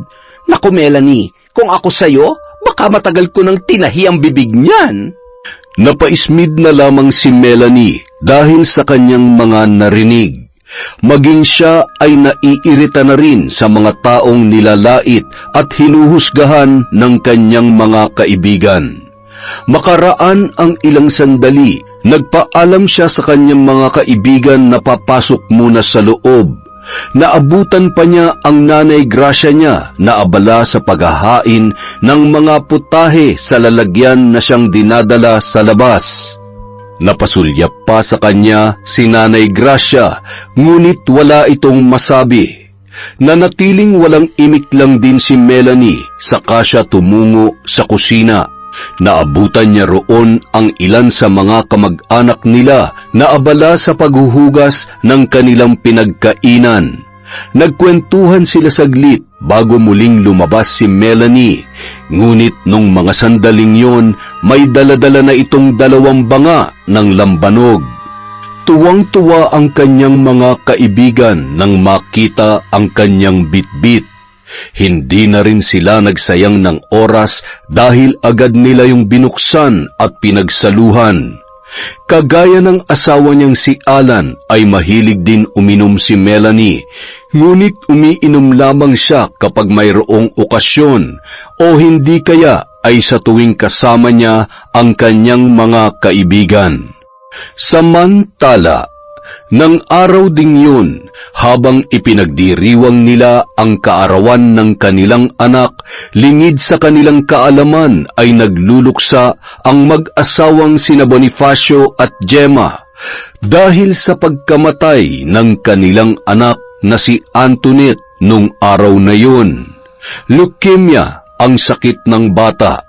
Speaker 1: Naku Melanie, kung ako sa'yo, baka matagal ko nang tinahi ang bibig niyan.
Speaker 2: Napaismid na lamang si Melanie dahil sa kanyang mga narinig. Maging siya ay naiirita na rin sa mga taong nilalait at hinuhusgahan ng kanyang mga kaibigan. Makaraan ang ilang sandali, nagpaalam siya sa kanyang mga kaibigan na papasok muna sa loob. Naabutan pa niya ang Nanay Gracia niya na abala sa paghahain ng mga putahe sa lalagyan na siyang dinadala sa labas. Napasulyap pa sa kanya si Nanay Gracia, ngunit wala itong masabi. Nanatiling walang imik lang din si Melanie, saka siya tumungo sa kusina. Naabutan niya roon ang ilan sa mga kamag-anak nila na abala sa paghuhugas ng kanilang pinagkainan. Nagkwentuhan sila saglit bago muling lumabas si Melanie. Ngunit nung mga sandaling yon, may daladala na itong 2 banga ng lambanog. Tuwang-tuwa ang kanyang mga kaibigan nang makita ang kanyang bitbit. Hindi na rin sila nagsayang ng oras dahil agad nila yung binuksan at pinagsaluhan. Kagaya ng asawa niyang si Alan ay mahilig din uminom si Melanie, ngunit umiinom lamang siya kapag mayroong okasyon o hindi kaya ay sa tuwing kasama niya ang kanyang mga kaibigan. Samantala, nang araw ding yun, habang ipinagdiriwang nila ang kaarawan ng kanilang anak, lingid sa kanilang kaalaman ay nagluluksa ang mag-asawang sina Bonifacio at Gemma dahil sa pagkamatay ng kanilang anak na si Antoinette nung araw na yun. Leukemia ang sakit ng bata.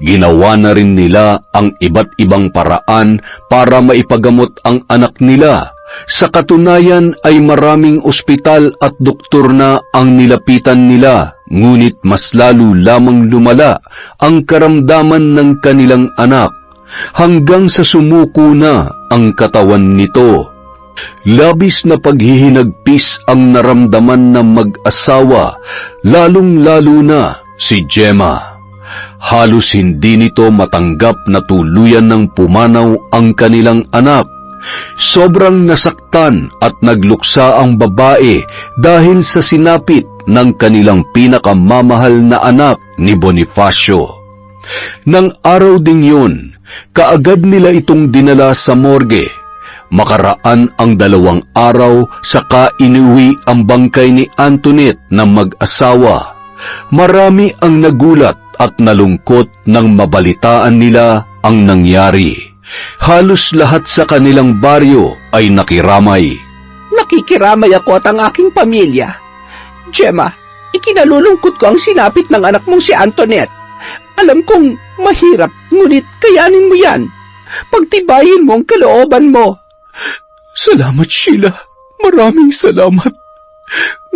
Speaker 2: Ginawa na rin nila ang iba't ibang paraan para maipagamot ang anak nila. Sa katunayan ay maraming ospital at doktor na ang nilapitan nila, ngunit mas lalo lamang lumala ang karamdaman ng kanilang anak, hanggang sa sumuko na ang katawan nito. Labis na paghihinagpis ang naramdaman ng mag-asawa, lalong-lalo na si Gemma. Halos hindi nito matanggap na tuluyan ng pumanaw ang kanilang anak. Sobrang nasaktan at nagluksa ang babae dahil sa sinapit ng kanilang pinakamamahal na anak ni Bonifacio. Nang araw ding yun, kaagad nila itong dinala sa morgue. Makaraan ang 2 araw saka inuwi ang bangkay ni Antoinette na mag-asawa. Marami ang nagulat at nalungkot nang mabalitaan nila ang nangyari. Halos lahat sa kanilang baryo ay nakiramay.
Speaker 1: Nakikiramay ako at ang aking pamilya. Gemma, ikinalulungkot ko ang sinapit ng anak mong si Antoinette. Alam kong mahirap, ngunit kayanin mo yan. Pagtibayin mo ang kalooban mo.
Speaker 2: Salamat, Sheila. Maraming salamat.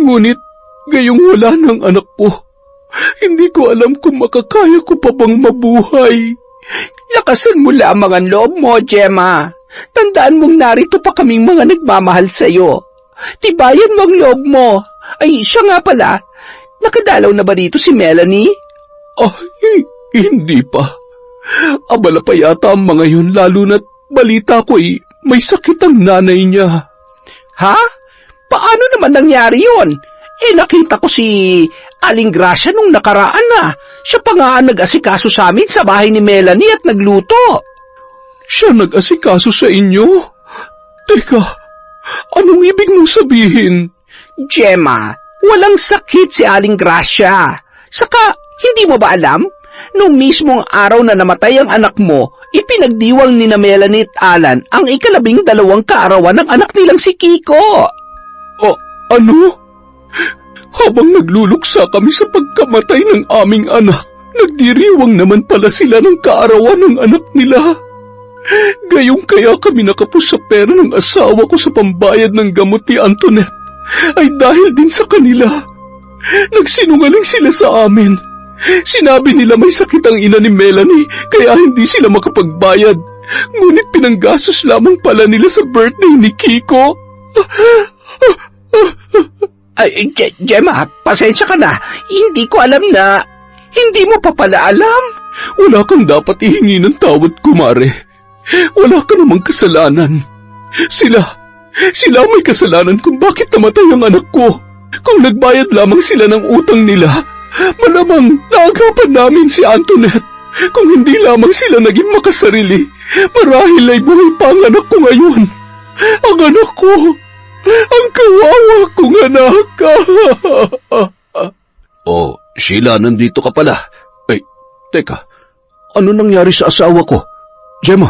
Speaker 2: Ngunit, gayong wala ng anak ko, hindi ko alam kung makakaya ko pa bang mabuhay.
Speaker 1: Lakasan mo lamang ang loob mo, Gemma. Tandaan mong narito pa kaming mga nagmamahal sa'yo. Tibayan mo ang loob mo. Ay, siya nga pala. Nakadalaw na ba dito si Melanie?
Speaker 2: Hindi pa. Abala pa yata ang mga yun, lalo na't balita ko may sakit ang nanay niya.
Speaker 1: Ha? Paano naman nangyari yun? Nakita ko si Aling Gracia nung nakaraan na. Siya pa nga ang nag-asikaso sa amin sa bahay ni Melanie at nagluto.
Speaker 2: Siya nag-asikaso sa inyo? Teka, anong ibig mong sabihin?
Speaker 1: Gemma, walang sakit si Aling Gracia. Saka, hindi mo ba alam? Nung mismong araw na namatay ang anak mo, ipinagdiwang ni na Melanie at Alan ang 12 kaarawan ng anak nilang si Kiko.
Speaker 2: Ano? Habang nagluluksa kami sa pagkamatay ng aming anak, nagdiriwang naman pala sila ng kaarawan ng anak nila. Gayong kaya kami nakapos sa pera ng asawa ko sa pambayad ng gamot ni Antoinette. ay dahil din sa kanila. Nagsinungaling sila sa amin. Sinabi nila may sakit ang ina ni Melanie kaya hindi sila makapagbayad. Ngunit pinanggastos lamang pala nila sa birthday ni Kiko.
Speaker 1: Ay, Gemma, pasensya ka na. Hindi ko alam na... Hindi mo pa pala alam.
Speaker 2: Wala kang dapat ihingi ng tawad, kumare. Wala ka namang kasalanan. Sila may kasalanan kung bakit namatay ang anak ko. Kung nagbayad lamang sila ng utang nila, malamang naagapan namin si Antoinette. Kung hindi lamang sila naging makasarili, marahil ay buhay pa ang anak ko ngayon. Ang anak ko! Ang kawawa kong anak! Oh, Sheila, nandito ka pala. Ay, teka, ano nangyari sa asawa ko? Gemma,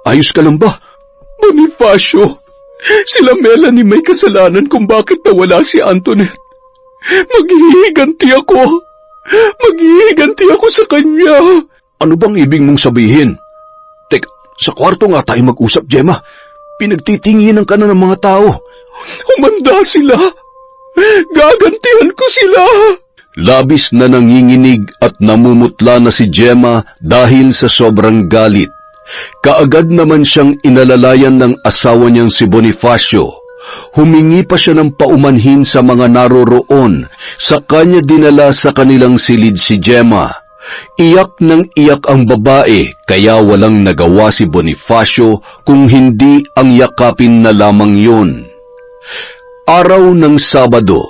Speaker 2: ayos ka lang ba? Bonifacio, sila Melanie may kasalanan kung bakit nawala si Antoinette. Maghihiganti ako sa kanya. Ano bang ibig mong sabihin? Teka, sa kwarto nga tayo mag-usap, Gemma. Pinagtitinginan ka na ng mga tao. Humanda sila. Gagantihan ko sila. Labis na nanginginig at namumutla na si Gemma dahil sa sobrang galit. Kaagad naman siyang inalalayan ng asawa niyang si Bonifacio. Humingi pa siya ng paumanhin sa mga naroroon, sa kanya dinala sa kanilang silid si Gemma. Iyak ng iyak ang babae, kaya walang nagawa si Bonifacio kung hindi ang yakapin na lamang yun. Araw ng Sabado,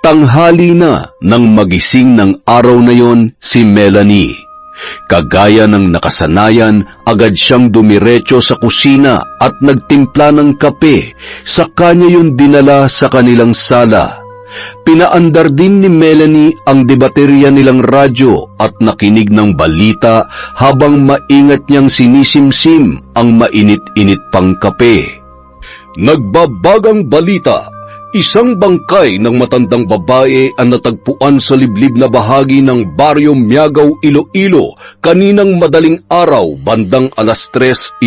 Speaker 2: tanghali na nang magising ng araw na yon si Melanie. Kagaya ng nakasanayan, agad siyang dumiretso sa kusina at nagtimpla ng kape. Sa kanya yun dinala sa kanilang sala. Pinaandar din ni Melanie ang debaterya nilang radyo at nakinig ng balita habang maingat niyang sinisimsim ang mainit-init pang kape. Nagbabagang balita. Isang bangkay ng matandang babae ang natagpuan sa liblib na bahagi ng Baryo Miagaw, Iloilo kaninang madaling araw bandang 3:30.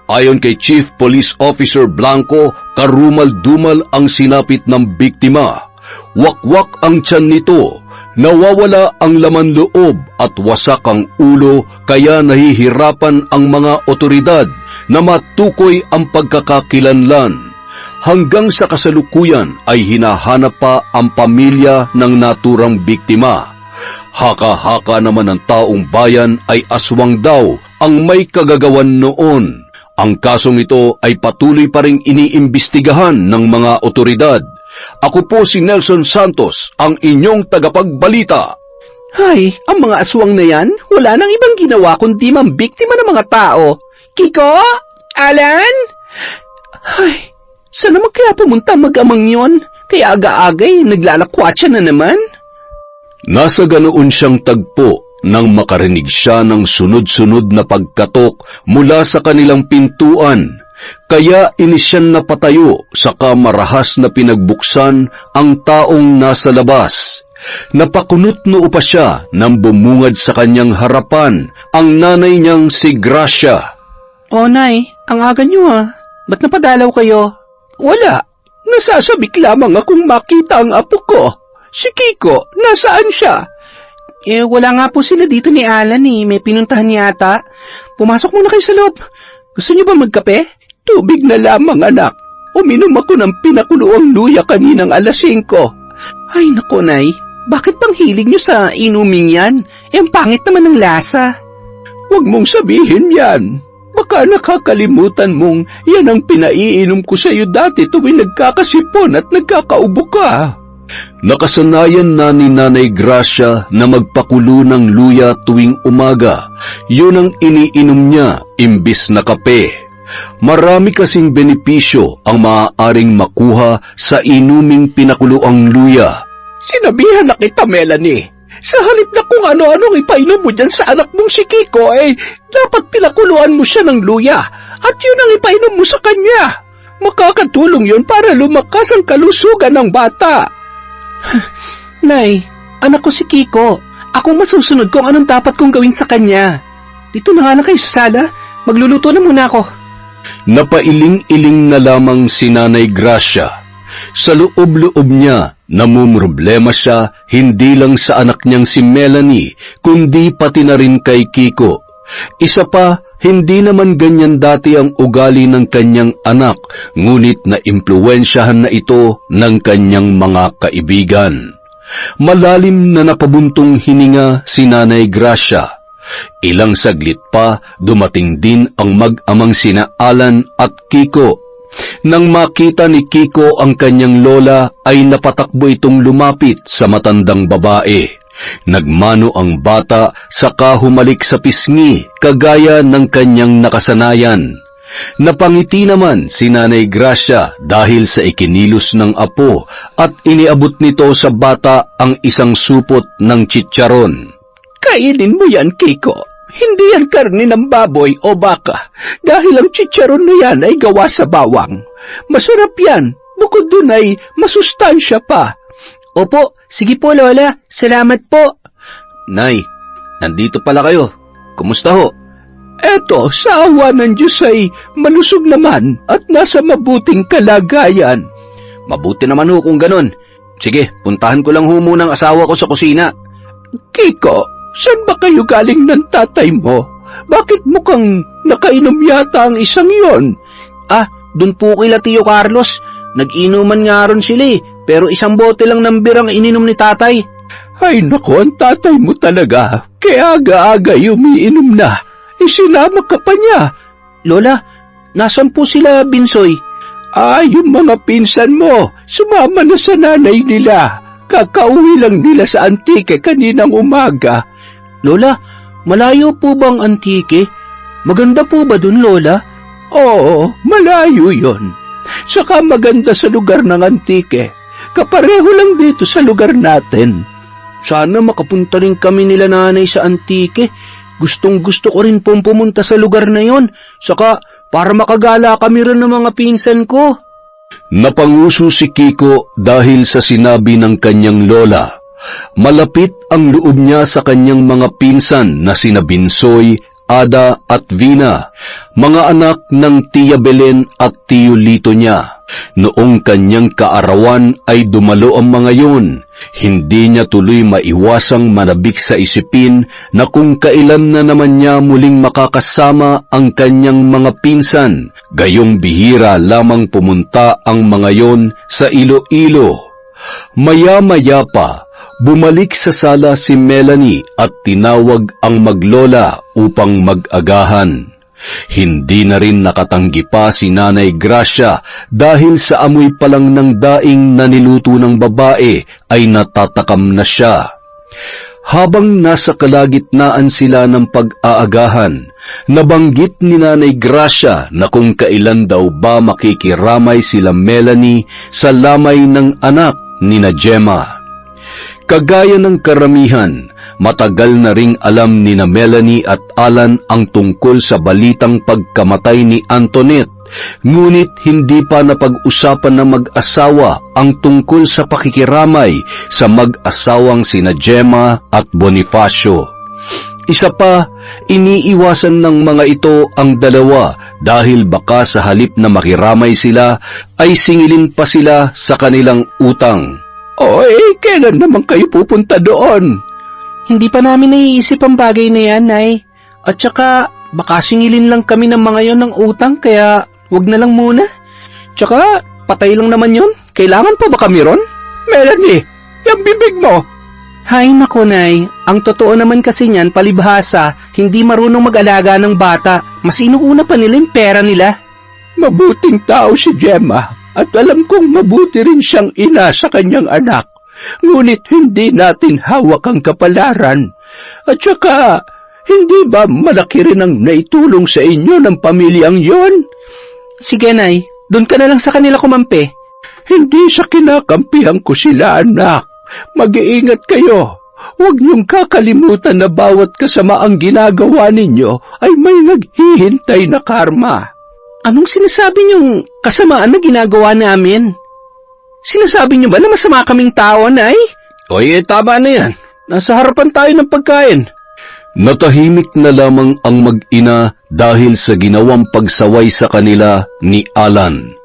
Speaker 2: Ayon kay Chief Police Officer Blanco, karumal-dumal ang sinapit ng biktima. Wakwak ang tiyan nito, nawawala ang laman loob at wasak ang ulo kaya nahihirapan ang mga otoridad na matukoy ang pagkakakilanlan. Hanggang sa kasalukuyan ay hinahanap pa ang pamilya ng naturang biktima. Haka-haka naman ng taong bayan ay aswang daw ang may kagagawan noon. Ang kasong ito ay patuloy pa ring iniimbestigahan ng mga otoridad. Ako po si Nelson Santos, ang inyong tagapagbalita.
Speaker 1: Ay, ang mga aswang na yan, wala nang ibang ginawa kundi mambiktima ng mga tao. Kiko? Alan? Ay, saan naman kaya pumunta mag-amang yon? Kaya aga-agay, naglalakwatsa na naman.
Speaker 2: Nasa ganoon siyang tagpo nang makarinig siya ng sunod-sunod na pagkatok mula sa kanilang pintuan. Kaya inisyan na patayo saka marahas na pinagbuksan ang taong nasa labas. Napakunot-noo pa siya nang bumungad sa kanyang harapan ang nanay niyang si Gracia.
Speaker 1: Oh, Nay, ang aga niyo Ba't napadalaw kayo? Wala. Nasasabik lamang akong makita ang apo ko. Si Kiko, nasaan siya? Wala nga po sila dito ni Alan May pinuntahan yata. Pumasok muna kayo sa loob. Gusto niyo ba magkape? Tubig na lamang, anak. Uminom ako ng pinakuloang luya kaninang 5:00. Ay, naku, Nay. Bakit pang hilig niyo sa inuming yan? Ang pangit naman ng lasa. Huwag mong sabihin yan. Baka nakakalimutan mong yan ang pinaiinom ko sa iyo dati tuwing nagkakasipon at nagkakaubo ka.
Speaker 2: Nakasanayan na ni Nanay Gracia na magpakulo ng luya tuwing umaga. Yun ang iniinom niya imbis na kape. Marami kasing benepisyo ang maaaring makuha sa inuming pinakuloang luya.
Speaker 1: Sinabihan na kita, Melanie. Sa halip na kung ano-anong ipainom mo dyan sa anak mong si Kiko, dapat pinakuluan mo siya ng luya at yun ang ipainom mo sa kanya. Makakatulong yun para lumakas ang kalusugan ng bata. Nay, anak ko si Kiko. Ako masusunod kung anong dapat kong gawin sa kanya. Dito na nga lang kayo sa sala. Magluluto na muna ako.
Speaker 2: Napailing-iling na lamang si Nanay Gracia. Sa loob-loob niya, namumroblema siya hindi lang sa anak niyang si Melanie, kundi pati na rin kay Kiko. Isa pa, hindi naman ganyan dati ang ugali ng kanyang anak, ngunit naimpluwensyahan na ito ng kanyang mga kaibigan. Malalim na napabuntong hininga si Nanay Gracia. Ilang saglit pa, dumating din ang mag-amang sina Alan at Kiko. Nang makita ni Kiko ang kanyang lola, ay napatakbo itong lumapit sa matandang babae. Nagmano ang bata, saka humalik sa pisngi, kagaya ng kanyang nakasanayan. Napangiti naman si Nanay Gracia dahil sa ikinilos ng apo at iniabot nito sa bata ang isang supot ng chicharon.
Speaker 1: Kainin mo yan, Kiko. Hindi yan karne ng baboy o baka, dahil ang chicharon na yan ay gawa sa bawang. Masarap yan, bukod dun ay masustansya pa. Opo, sige po Lola, salamat po.
Speaker 2: Nay, nandito pala kayo. Kumusta ho?
Speaker 1: Eto, sa awa ng Diyos ay malusog naman at nasa mabuting kalagayan.
Speaker 2: Mabuti naman ho kung ganon. Sige, puntahan ko lang ho muna ang asawa ko sa kusina.
Speaker 1: Kiko, saan ba kayo galing ng tatay mo? Bakit mukhang nakainom yata ang isang yon?
Speaker 2: Dun po kila Tio Carlos. Nag-inuman nga ron sila pero isang bote lang ng birang ininom ni tatay.
Speaker 1: Ay naku, ang tatay mo talaga. Kaya aga-aga umiinom na. Isinama ka pa niya.
Speaker 2: Lola, nasan po sila Binsoy?
Speaker 1: Yung mga pinsan mo, sumama na sa nanay nila. Kakauwi lang nila sa Antique kaninang umaga.
Speaker 2: Lola, malayo po bang Antique? Maganda po ba dun, Lola?
Speaker 1: Oo, malayo yon. Saka maganda sa lugar ng Antique. Kapareho lang dito sa lugar natin.
Speaker 2: Sana makapunta rin kami nila nanay sa Antique. Gustong-gusto ko rin pong pumunta sa lugar na yon. Saka para makagala kami rin ng mga pinsan ko. Napanguso si Kiko dahil sa sinabi ng kanyang lola. Malapit ang loob niya sa kanyang mga pinsan na sina Binsoy, Ada at Vina, mga anak ng Tia Belen at Tio Lito niya. Noong kanyang kaarawan ay dumalo ang mga yun. Hindi niya tuloy maiwasang manabik sa isipin na kung kailan na naman niya muling makakasama ang kanyang mga pinsan, gayong bihira lamang pumunta ang mga yon sa Iloilo. Maya-maya pa, bumalik sa sala si Melanie at tinawag ang maglola upang mag-agahan. Hindi na rin nakatanggi pa si Nanay Gracia dahil sa amoy pa lang ng daing na niluto ng babae ay natatakam na siya. Habang nasa kalagitnaan sila ng pag-aagahan, nabanggit ni Nanay Gracia na kung kailan daw ba makikiramay sila Melanie sa lamay ng anak ni na Gemma. Kagaya ng karamihan, matagal na ring alam ni na Melanie at Alan ang tungkol sa balitang pagkamatay ni Antoinette, ngunit hindi pa napag-usapan ng mag-asawa ang tungkol sa pakikiramay sa mag-asawang sina Gemma at Bonifacio. Isa pa, iniiwasan ng mga ito ang dalawa dahil baka sa halip na makiramay sila ay singilin pa sila sa kanilang utang.
Speaker 1: Kailan naman kayo pupunta doon?
Speaker 2: Hindi pa namin naiisip ang bagay na yan, Nay. At saka, baka singilin lang kami ng mga yon ng utang, kaya wag na lang muna. Tsaka, patay lang naman yon. Kailangan pa ba kami ron?
Speaker 1: Melanie, yung bibig mo.
Speaker 2: Hay nako, Nay. Ang totoo naman kasi niyan, palibhasa, hindi marunong mag-alaga ng bata. Mas inuuna pa nila yung pera nila.
Speaker 1: Mabuting tao si Gemma, at alam kong mabuti rin siyang ina sa kanyang anak. Ngunit hindi natin hawak ang kapalaran. At saka, hindi ba malaki rin ang naitulong sa inyo ng pamilyang yon?
Speaker 2: Sige, Nay. Doon ka na lang sa kanila kumampi.
Speaker 1: Hindi sa kinakampihan ko sila, anak. Mag-iingat kayo. Huwag niyong kakalimutan na bawat kasamaang ginagawa ninyo ay may naghihintay na karma.
Speaker 2: Anong sinasabi niyong kasamaan na ginagawa namin? Sinasabi niyo ba na masama kaming tao, Nay?
Speaker 1: Tama na yan.
Speaker 2: Nasa harapan tayo ng pagkain.
Speaker 3: Natahimik na lamang ang mag-ina dahil sa ginawang pagsaway sa kanila ni Alan.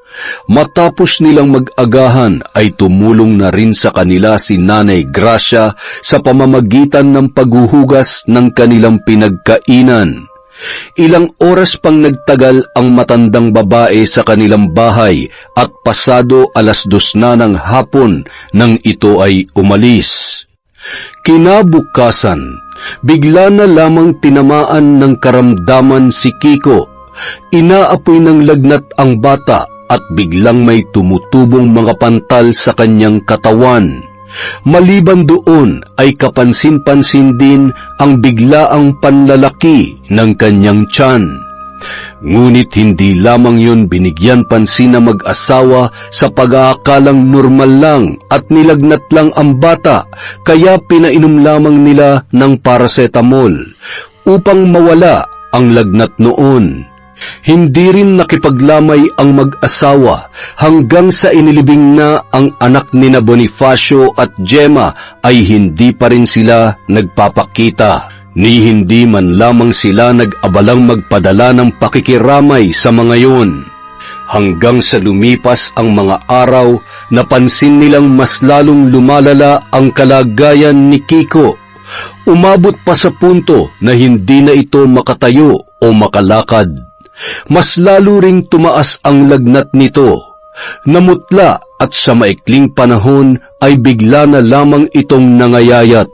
Speaker 2: Matapos nilang mag-agahan ay tumulong na rin sa kanila si Nanay Gracia sa pamamagitan ng paghuhugas ng kanilang pinagkainan. Ilang oras pang nagtagal ang matandang babae sa kanilang bahay at pasado 2:00 na ng hapon nang ito ay umalis. Kinabukasan, bigla na lamang tinamaan ng karamdaman si Kiko. Inaapoy ng lagnat ang bata at biglang may tumutubong mga pantal sa kanyang katawan. Maliban doon ay kapansin-pansin din ang biglaang panlalaki ng kanyang tiyan. Ngunit hindi lamang yun binigyan pansin na mag-asawa sa pag-aakalang normal lang at nilagnat lang ang bata, kaya pinainom lamang nila ng paracetamol upang mawala ang lagnat noon. Hindi rin nakipaglamay ang mag-asawa hanggang sa inilibing na ang anak nina Bonifacio at Gemma ay hindi pa rin sila nagpapakita. Ni hindi man lamang sila nag-abalang magpadala ng pakikiramay sa mga yun. Hanggang sa lumipas ang mga araw, napansin nilang mas lalong lumalala ang kalagayan ni Kiko. Umabot pa sa punto na hindi na ito makatayo o makalakad. Mas lalo ring tumaas ang lagnat nito. Namutla at sa maikling panahon ay bigla na lamang itong nangayayat.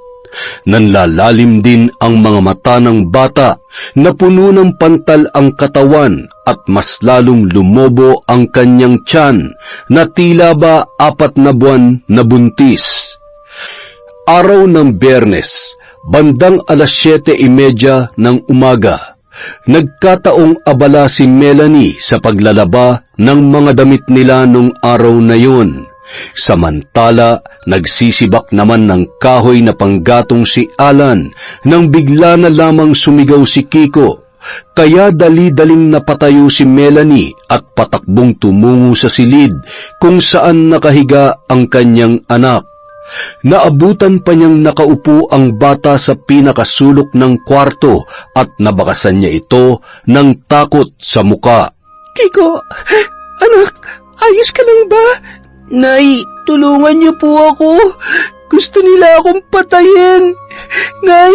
Speaker 2: Nanlalalim din ang mga mata ng bata, napuno ng pantal ang katawan at mas lalong lumobo ang kanyang tiyan na tila ba 4 na buwan na buntis. Araw ng Biyernes, bandang 7:30 ng umaga, nagkataong abala si Melanie sa paglalaba ng mga damit nila nung araw na yun. Samantala, nagsisibak naman ng kahoy na panggatong si Alan nang bigla na lamang sumigaw si Kiko. Kaya dali-daling napatayo si Melanie at patakbong tumungo sa silid kung saan nakahiga ang kanyang anak. Naabutan pa niyang nakaupo ang bata sa pinakasulok ng kwarto at nabakasan niya ito ng takot sa muka.
Speaker 1: Kiko, anak, ayos ka lang ba? Nay, tulungan niyo po ako. Gusto nila akong patayin. Nay,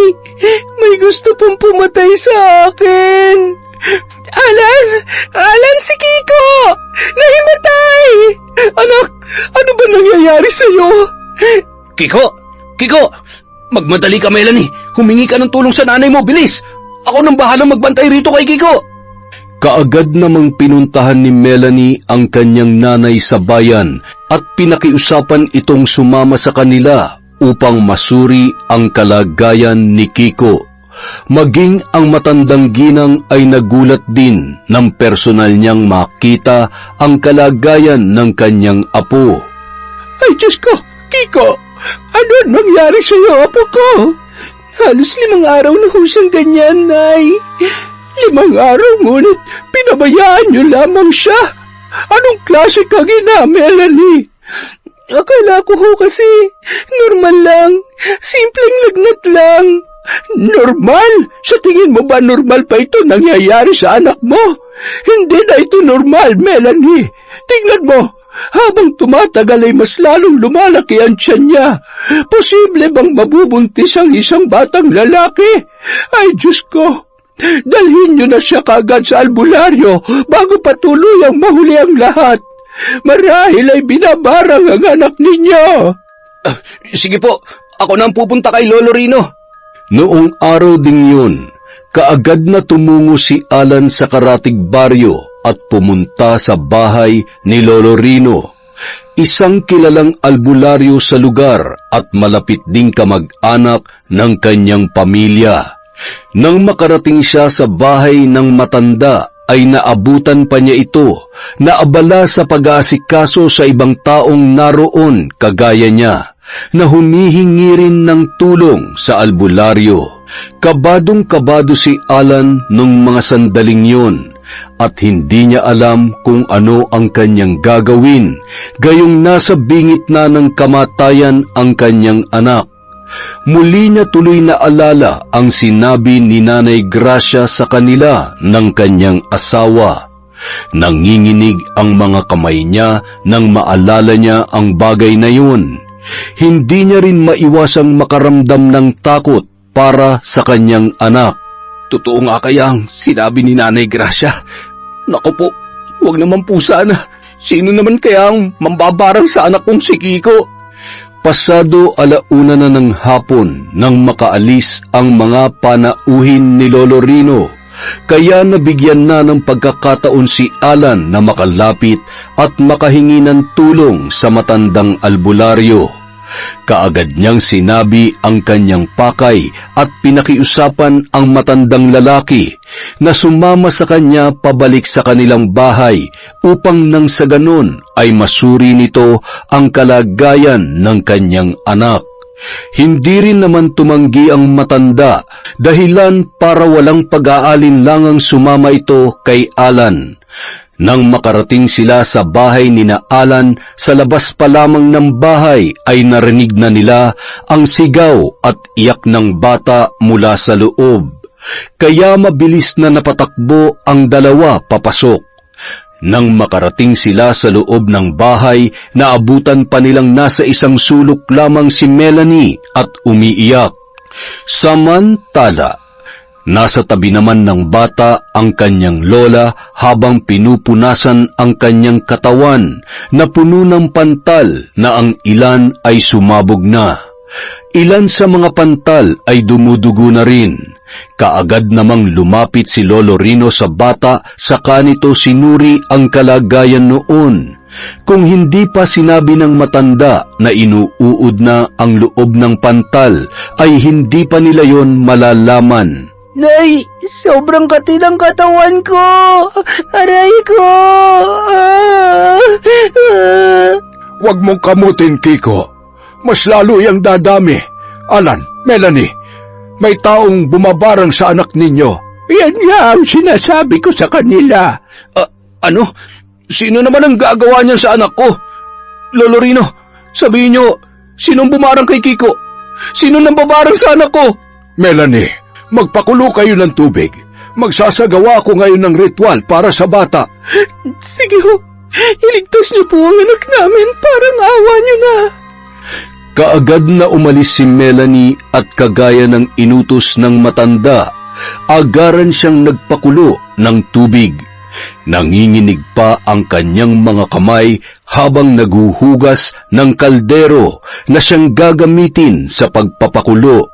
Speaker 1: may gusto pong pumatay sa akin. Alan! Alan, si Kiko! Nahimatay! Anak, ano ba nangyayari sa'yo?
Speaker 2: Kiko! Magmadali ka, Melanie. Humingi ka ng tulong sa nanay mo, bilis! Ako nang bahalang magbantay rito kay Kiko. Kaagad namang pinuntahan ni Melanie ang kanyang nanay sa bayan at pinakiusapan itong sumama sa kanila upang masuri ang kalagayan ni Kiko. Maging ang matandang ginang ay nagulat din nang personal niyang makita ang kalagayan ng kanyang apo.
Speaker 1: Ay, Diyos ko! Kiko! Ano nangyari sa'yo, apo ko? Halos 5 araw na ho siyang ganyan, Nay. 5 araw, ngunit pinabayaan niyo lamang siya. Anong klase kang ina, Melanie? Akala ko ho kasi normal lang. Simpleng lagnat lang. Normal? Sa tingin mo ba normal pa ito nangyayari sa anak mo? Hindi na ito normal, Melanie. Tingnan mo, habang tumatagal ay mas lalong lumalaki ang tiyan niya. Posible bang mabubuntis ang isang batang lalaki? Ay, Diyos ko! Dalhin niyo na siya kagad sa albularyo bago pa tuluyang mahuli ang lahat. Marahil ay binabarang ang anak ninyo.
Speaker 2: Sige po, ako na ang pupunta kay Lolo Rino. Noong araw ding yun, kaagad na tumungo si Alan sa karatig baryo at pumunta sa bahay ni Lolo Rino, isang kilalang albularyo sa lugar at malapit ding kamag-anak ng kanyang pamilya. Nang makarating siya sa bahay ng matanda, ay naabutan pa niya ito na abala sa pag-aasikaso sa ibang taong naroon kagaya niya, na humihingi rin ng tulong sa albularyo. Kabadong-kabado si Alan nung mga sandaling yon at hindi niya alam kung ano ang kanyang gagawin, gayong nasa bingit na ng kamatayan ang kanyang anak. Muli niya tuloy na alala ang sinabi ni Nanay Gracia sa kanila ng kanyang asawa. Nanginginig ang mga kamay niya nang maalala niya ang bagay na yun. Hindi niya rin maiwasang makaramdam ng takot para sa kanyang anak. Totoo nga kaya ang sinabi ni Nanay Gracia? Naku po, huwag naman po sana. Sino naman kaya ang mambabarang sa anak kong si Kiko? Pasado 1:00 na ng hapon nang makaalis ang mga panauhin ni Lolo Rino. Kaya nabigyan na ng pagkakataon si Alan na makalapit at makahingi ng tulong sa matandang albularyo. Kaagad niyang sinabi ang kanyang pakay at pinakiusapan ang matandang lalaki na sumama sa kanya pabalik sa kanilang bahay upang nang sa ganon ay masuri nito ang kalagayan ng kanyang anak. Hindi rin naman tumanggi ang matanda dahilan para walang pag-aalinlangang sumama ito kay Alan. Nang makarating sila sa bahay ni na Alan, sa labas pa lamang ng bahay ay narinig na nila ang sigaw at iyak ng bata mula sa loob. Kaya mabilis na napatakbo ang dalawa papasok. Nang makarating sila sa loob ng bahay, naabutan pa nilang nasa isang sulok lamang si Melanie at umiiyak. Samantala, nasa tabi naman ng bata ang kanyang lola habang pinupunasan ang kanyang katawan na puno ng pantal na ang ilan ay sumabog na. Ilan sa mga pantal ay dumudugo na rin. Kaagad namang lumapit si Lolo Rino sa bata saka nito sinuri ang kalagayan noon. Kung hindi pa sinabi ng matanda na inuuod na ang loob ng pantal, ay hindi pa nila yon malalaman.
Speaker 1: Nay, sobrang kati ng katawan ko. Aray ko.
Speaker 3: Huwag mong kamutin, Kiko. Mas lalo yang dadami. Alan, Melanie, may taong bumabarang sa anak ninyo. Yan nga ang sinasabi ko sa kanila.
Speaker 2: Ano? Sino naman ang gagawa niyan sa anak ko? Lolo Rino, sabihin niyo, sinong bumarang kay Kiko? Sino nang babarang sa anak ko?
Speaker 3: Melanie, magpakulo kayo ng tubig. Magsasagawa ako ngayon ng ritual para sa bata.
Speaker 1: Sige ho, iligtas niyo po ang anak namin, parang awa niyo na.
Speaker 2: Kaagad na umalis si Melanie at kagaya ng inutos ng matanda, agaran siyang nagpakulo ng tubig. Nanginginig pa ang kanyang mga kamay habang naguhugas ng kaldero na siyang gagamitin sa pagpapakulo.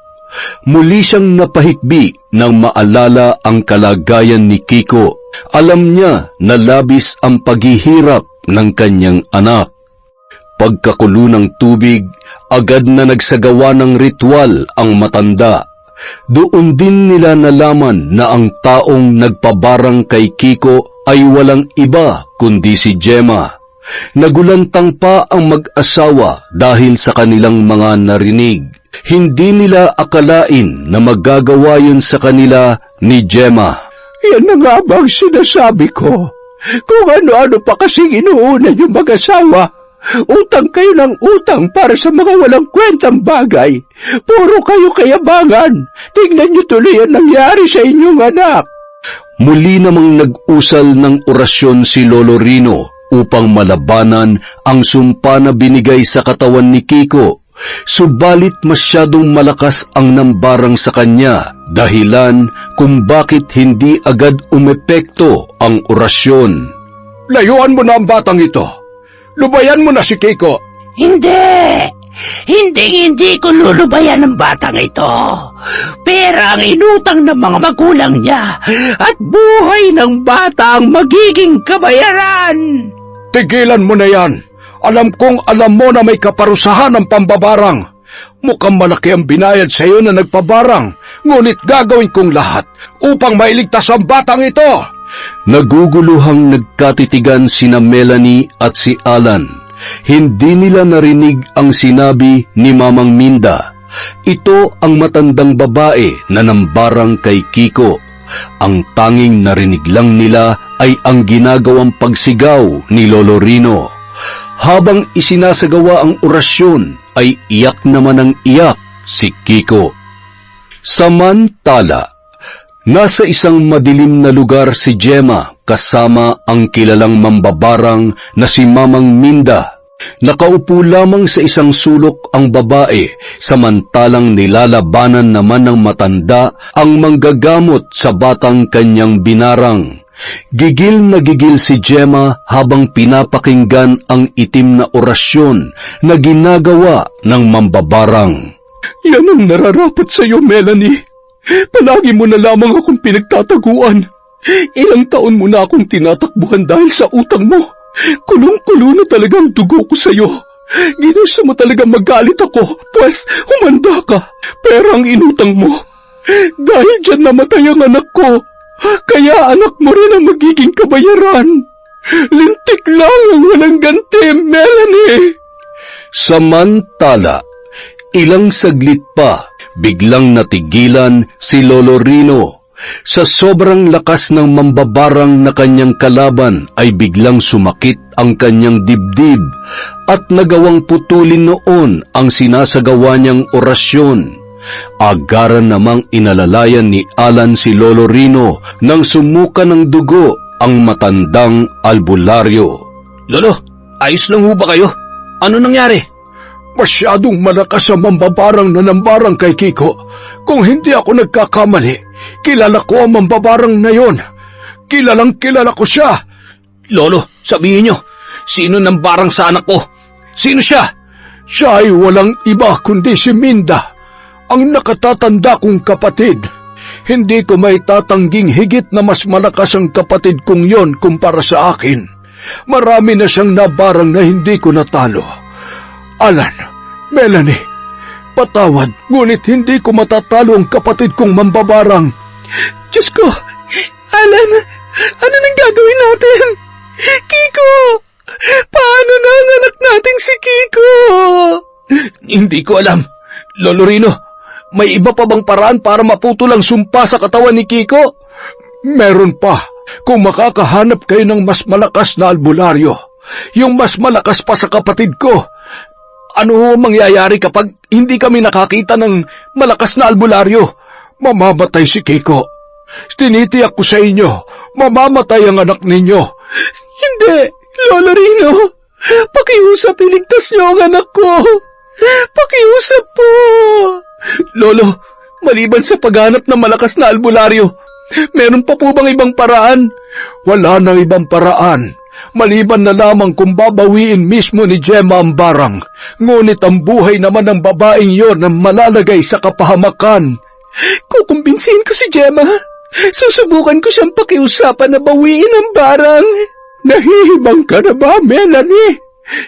Speaker 2: Muli siyang napahikbi nang maalala ang kalagayan ni Kiko. Alam niya na labis ang paghihirap ng kanyang anak. Pagkakulo ng tubig, agad na nagsagawa ng ritual ang matanda. Doon din nila nalaman na ang taong nagpabarang kay Kiko ay walang iba kundi si Gemma. Nagulantang pa ang mag-asawa dahil sa kanilang mga narinig. Hindi nila akalain na magagawa yun sa kanila ni Gemma.
Speaker 3: Yan na nga bang sinasabi ko? Kung ano-ano pa kasing inuuna yung mag-asawa. Utang kayo ng utang para sa mga walang kwentang bagay. Puro kayo kayabangan. Tingnan niyo tuloy ang nangyari sa inyong anak.
Speaker 2: Muli namang nag-usal ng orasyon si Lolo Rino upang malabanan ang sumpa na binigay sa katawan ni Kiko. Subalit masyadong malakas ang nambarang sa kanya, dahilan kung bakit hindi agad umepekto ang orasyon.
Speaker 3: Layuan mo na ang batang ito. Lubayan mo na si Kiko.
Speaker 4: Hindi ko lulubayan ng batang ito. Pera ang inutang ng mga magulang niya at buhay ng bata ang magiging kabayaran.
Speaker 3: Tigilan mo na yan. Alam kong alam mo na may kaparusahan ng pambabarang. Mukhang malaki ang binayad sa iyo na nagpabarang, ngunit gagawin kong lahat upang mailigtas ang batang ito.
Speaker 2: Naguguluhang nagkatitigan sina Melanie at si Alan. Hindi nila narinig ang sinabi ni Mamang Minda. Ito ang matandang babae na nambarang kay Kiko. Ang tanging narinig lang nila ay ang ginagawang pagsigaw ni Lolo Rino. Habang isinasagawa ang orasyon, ay iyak naman ang iyak si Kiko. Samantala, Nasa isang madilim na lugar si Gemma kasama ang kilalang mambabarang na si Mamang Minda. Nakaupo lamang sa isang sulok ang babae, samantalang nilalabanan naman ng matanda ang manggagamot sa batang kanyang binarang. Gigil na gigil si Gemma habang pinapakinggan ang itim na orasyon na ginagawa ng mambabarang.
Speaker 3: Yan ang nararapat sa iyo, Melanie. Palagi mo na lamang akong pinagtataguan. Ilang taon mo na akong tinatakbuhan dahil sa utang mo. Kulong-kulo na talagang dugo ko sa iyo. Ginusto mo talagang magalit ako, pues humanda ka. Pero ang inutang mo, dahil dyan namatay ang anak ko, kaya anak mo rin ang magiging kabayaran. Lintik lang ang walang ganti, Melanie.
Speaker 2: Samantala, ilang saglit pa, biglang natigilan si Lolo Rino. Sa sobrang lakas ng mambabarang na kanyang kalaban ay biglang sumakit ang kanyang dibdib at nagawang putulin noon ang sinasagawa niyang orasyon. Agaran namang inalalayan ni Alan si Lolo Rino nang sumuka ng dugo ang matandang albularyo.
Speaker 1: Lolo, ayos lang ho ba kayo? Ano nangyari?
Speaker 3: Masyadong malakas ang mambabarang na nambarang kay Kiko. Kung hindi ako nagkakamali, kilala ko ang mambabarang na yon. Kilalang kilala ko siya.
Speaker 1: Lolo, sabihin nyo, sino nambarang sa anak ko? Sino siya?
Speaker 3: Siya ay walang iba kundi si Minda, ang nakatatanda kong kapatid. Hindi ko may tatangging higit na mas malakas ang kapatid kong yon kumpara sa akin. Marami na siyang nabarang na hindi ko natalo. Alan, Melanie, patawad, ngunit hindi ko matatalo ang kapatid kong mambabarang.
Speaker 1: Diyos ko, Alan, ano nang gagawin natin? Kiko, paano na ang anak nating si Kiko? Hindi ko alam. Lolo Rino, may iba pa bang paraan para maputol ang sumpa sa katawan ni Kiko?
Speaker 3: Meron pa, kung makakahanap kayo ng mas malakas na albularyo, yung mas malakas pa sa kapatid ko.
Speaker 1: Ano mangyayari kapag hindi kami nakakita ng malakas na albularyo?
Speaker 3: Mamamatay si Kiko. Tinitiyak ko sa inyo, mamamatay ang anak ninyo.
Speaker 1: Hindi, Lolo Rino. Pakiusap, iligtas niyo ang anak ko. Pakiusap po. Lolo, maliban sa paghanap ng malakas na albularyo, meron pa po bang ibang paraan?
Speaker 3: Wala nang ibang paraan. Maliban na lamang kung babawiin mismo ni Gemma ang barang. Ngunit ang buhay naman ng babaeng yon ang malalagay sa kapahamakan.
Speaker 1: Kukumbinsihin ko si Gemma. Susubukan ko siyang pakiusapan na bawiin ang barang.
Speaker 3: Nahihibang ka na ba, Melanie?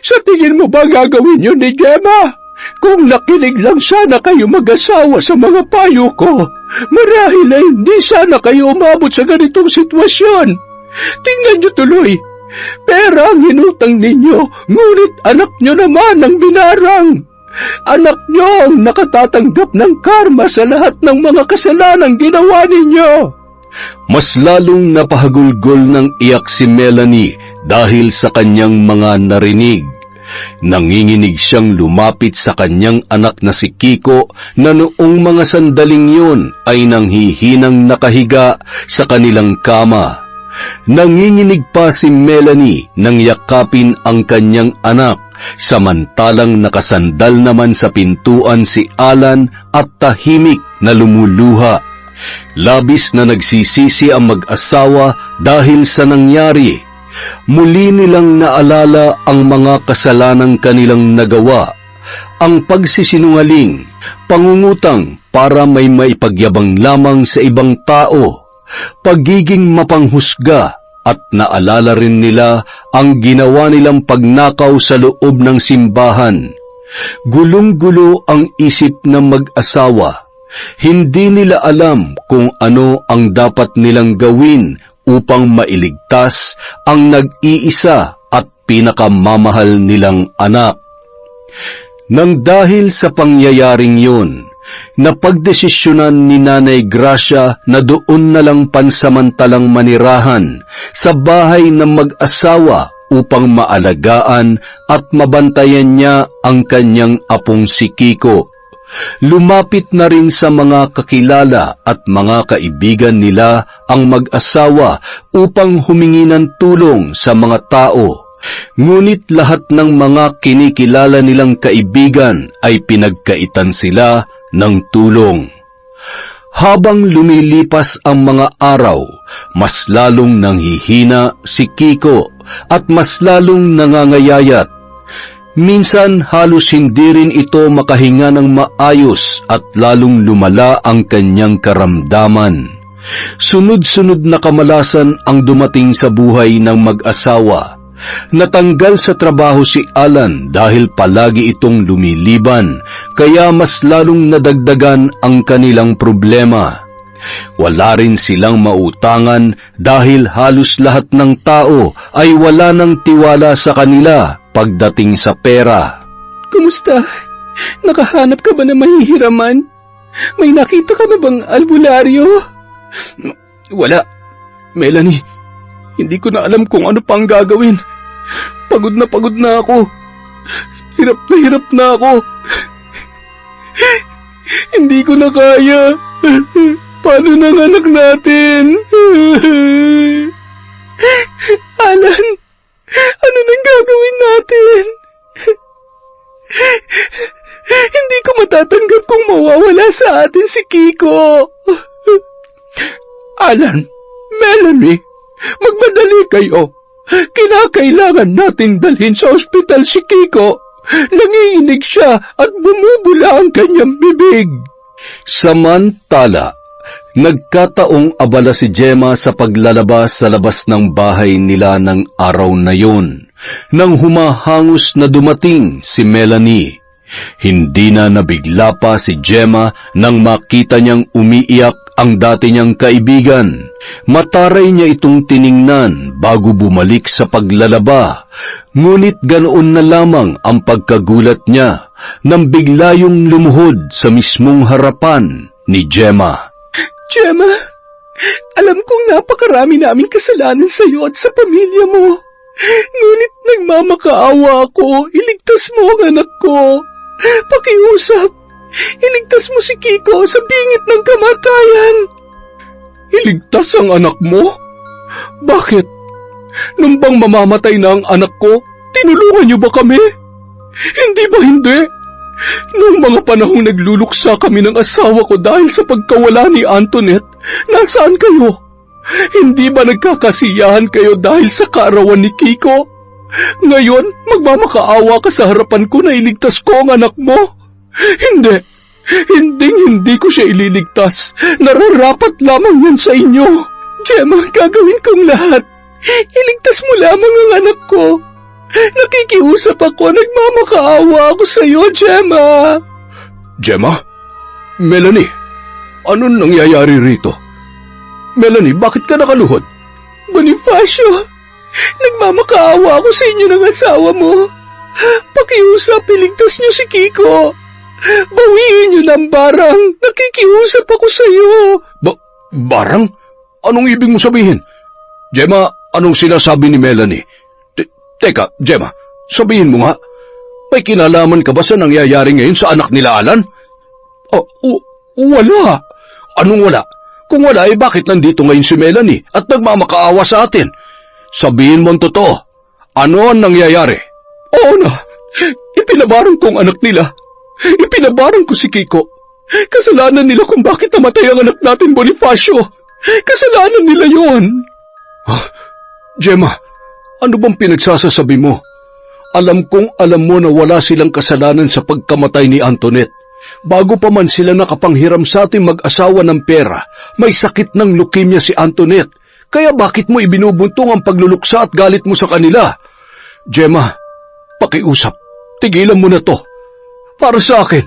Speaker 3: Sa tingin mo ba gagawin yun ni Gemma? Kung nakinig lang sana kayo mag-asawa sa mga payo ko, marahil ay hindi sana kayo umabot sa ganitong sitwasyon. Tingnan niyo tuloy. Pera ang hinutang ninyo, ngunit anak nyo naman ang binarang. Anak nyo ang nakatatanggap ng karma sa lahat ng mga kasalanang ginawa ninyo.
Speaker 2: Mas lalong napahagulgol ng iyak si Melanie dahil sa kanyang mga narinig. Nanginginig siyang lumapit sa kanyang anak na si Kiko na noong mga sandaling yun ay nanghihinang nakahiga sa kanilang kama. Nanginginig pa si Melanie nang yakapin ang kanyang anak, samantalang nakasandal naman sa pintuan si Alan at tahimik na lumuluha. Labis na nagsisisi ang mag-asawa dahil sa nangyari. Muli nilang naalala ang mga kasalanang kanilang nagawa, ang pagsisinungaling, pangungutang para may maipagyabang lamang sa ibang tao, pagiging mapanghusga, at naalala rin nila ang ginawa nilang pagnakaw sa loob ng simbahan. Gulong-gulo ang isip ng mag-asawa. Hindi nila alam kung ano ang dapat nilang gawin upang mailigtas ang nag-iisa at pinakamamahal nilang anak. Nang dahil sa pangyayaring yun, napagdesisyonan ni Nanay Gracia na doon na lang pansamantalang manirahan sa bahay ng mag-asawa upang maalagaan at mabantayan niya ang kanyang apong si Kiko. lumapit na rin sa mga kakilala at mga kaibigan nila ang mag-asawa upang humingi ng tulong sa mga tao. Ngunit lahat ng mga kinikilala nilang kaibigan ay pinagkaitan sila ng tulong. Habang lumilipas ang mga araw, mas lalong nanghihina si Kiko at mas lalong nangangayayat. Minsan halos hindi rin ito makahinga ng maayos at lalong lumala ang kanyang karamdaman. Sunod-sunod na kamalasan ang dumating sa buhay ng mag-asawa. Natanggal sa trabaho si Alan dahil palagi itong lumiliban, kaya mas lalong nadagdagan ang kanilang problema. Wala rin silang mautangan dahil halos lahat ng tao ay wala ng tiwala sa kanila pagdating sa pera.
Speaker 1: Kumusta? Nakahanap ka ba ng mahihiraman? May nakita ka na bang albularyo?
Speaker 3: Wala. Melanie, hindi ko na alam kung ano pang gagawin. Pagod na ako. Hirap na ako. Hindi ko na kaya. Paano ng anak natin?
Speaker 1: Alan, ano nang gagawin natin? Hindi ko matatanggap kung mawawala sa atin si Kiko.
Speaker 3: Alan, Melanie, magmadali kayo. Kinakailangan nating dalhin sa ospital si Kiko. Nanginginig siya at bumubula ang kanyang bibig.
Speaker 2: Samantala, nagkataong abala si Gemma sa paglalabas sa labas ng bahay nila ng araw na yun, nang humahangos na dumating si Melanie. Hindi na nabigla pa si Gemma nang makita niyang umiiyak ang dati niyang kaibigan. Mataray niya itong tiningnan bago bumalik sa paglalaba, ngunit ganoon na lamang ang pagkagulat niya nang bigla yung lumuhod sa mismong harapan ni Gemma.
Speaker 1: Gemma, alam kong napakarami naming kasalanan sa iyo at sa pamilya mo. Ngunit nagmamakaawa ako, iligtas mo ang anak ko. Pakiusap, iligtas mo si Kiko sa bingit ng kamatayan.
Speaker 3: Iligtas ang anak mo? Bakit? Nung bang mamamatay na ang anak ko, tinulungan niyo ba kami? Hindi ba hindi? Noong mga panahong nagluluksa kami ng asawa ko dahil sa pagkawala ni Antoinette, nasaan kayo? Hindi ba nagkakasiyahan kayo dahil sa kaarawan ni Kiko? Ngayon, magmamakaawa ka sa harapan ko na iligtas ko ang anak mo? Hindi. Hindi ko siya ililigtas. Nararapat lamang yan sa inyo.
Speaker 1: Gemma, gagawin kong lahat. Iligtas mo lamang ang anak ko. Nakikiusap ako, nagmamakaawa ako sa iyo, Gemma.
Speaker 3: Gemma? Melanie, anong nangyayari rito? Melanie, bakit ka nakaluhod?
Speaker 1: Bonifacio, nagmamakaawa ako sa inyo ng asawa mo. Pakiusap, iligtas niyo si Kiko. Bawiin niyo ng barang. Nakikiusap ako sa iyo.
Speaker 3: Barang? Anong ibig mo sabihin? Gemma, anong sinasabi ni Melanie? Teka, Gemma, sabihin mo nga, may kinalaman ka ba sa nangyayari ngayon sa anak nila Alan? Wala. Anong wala? Kung wala, bakit nandito ngayon si Melanie at nagmamakaawa sa atin? Sabihin mo ang totoo. Ano ang nangyayari? Oo na. Ipinabarang ko ang anak nila. Ipinabarang ko si Kiko. Kasalanan nila kung bakit namatay ang anak natin, Bonifacio. Kasalanan nila yon. Gemma, ano bang pinagsasasabi mo? Alam kong alam mo na wala silang kasalanan sa pagkamatay ni Antoinette. Bago pa man sila nakapanghiram sa ating mag-asawa ng pera, may sakit ng leukemia si Antoinette. Kaya bakit mo ibinubuntong ang pagluluksa at galit mo sa kanila? Gemma, pakiusap, tigilan mo na to. Para sa akin,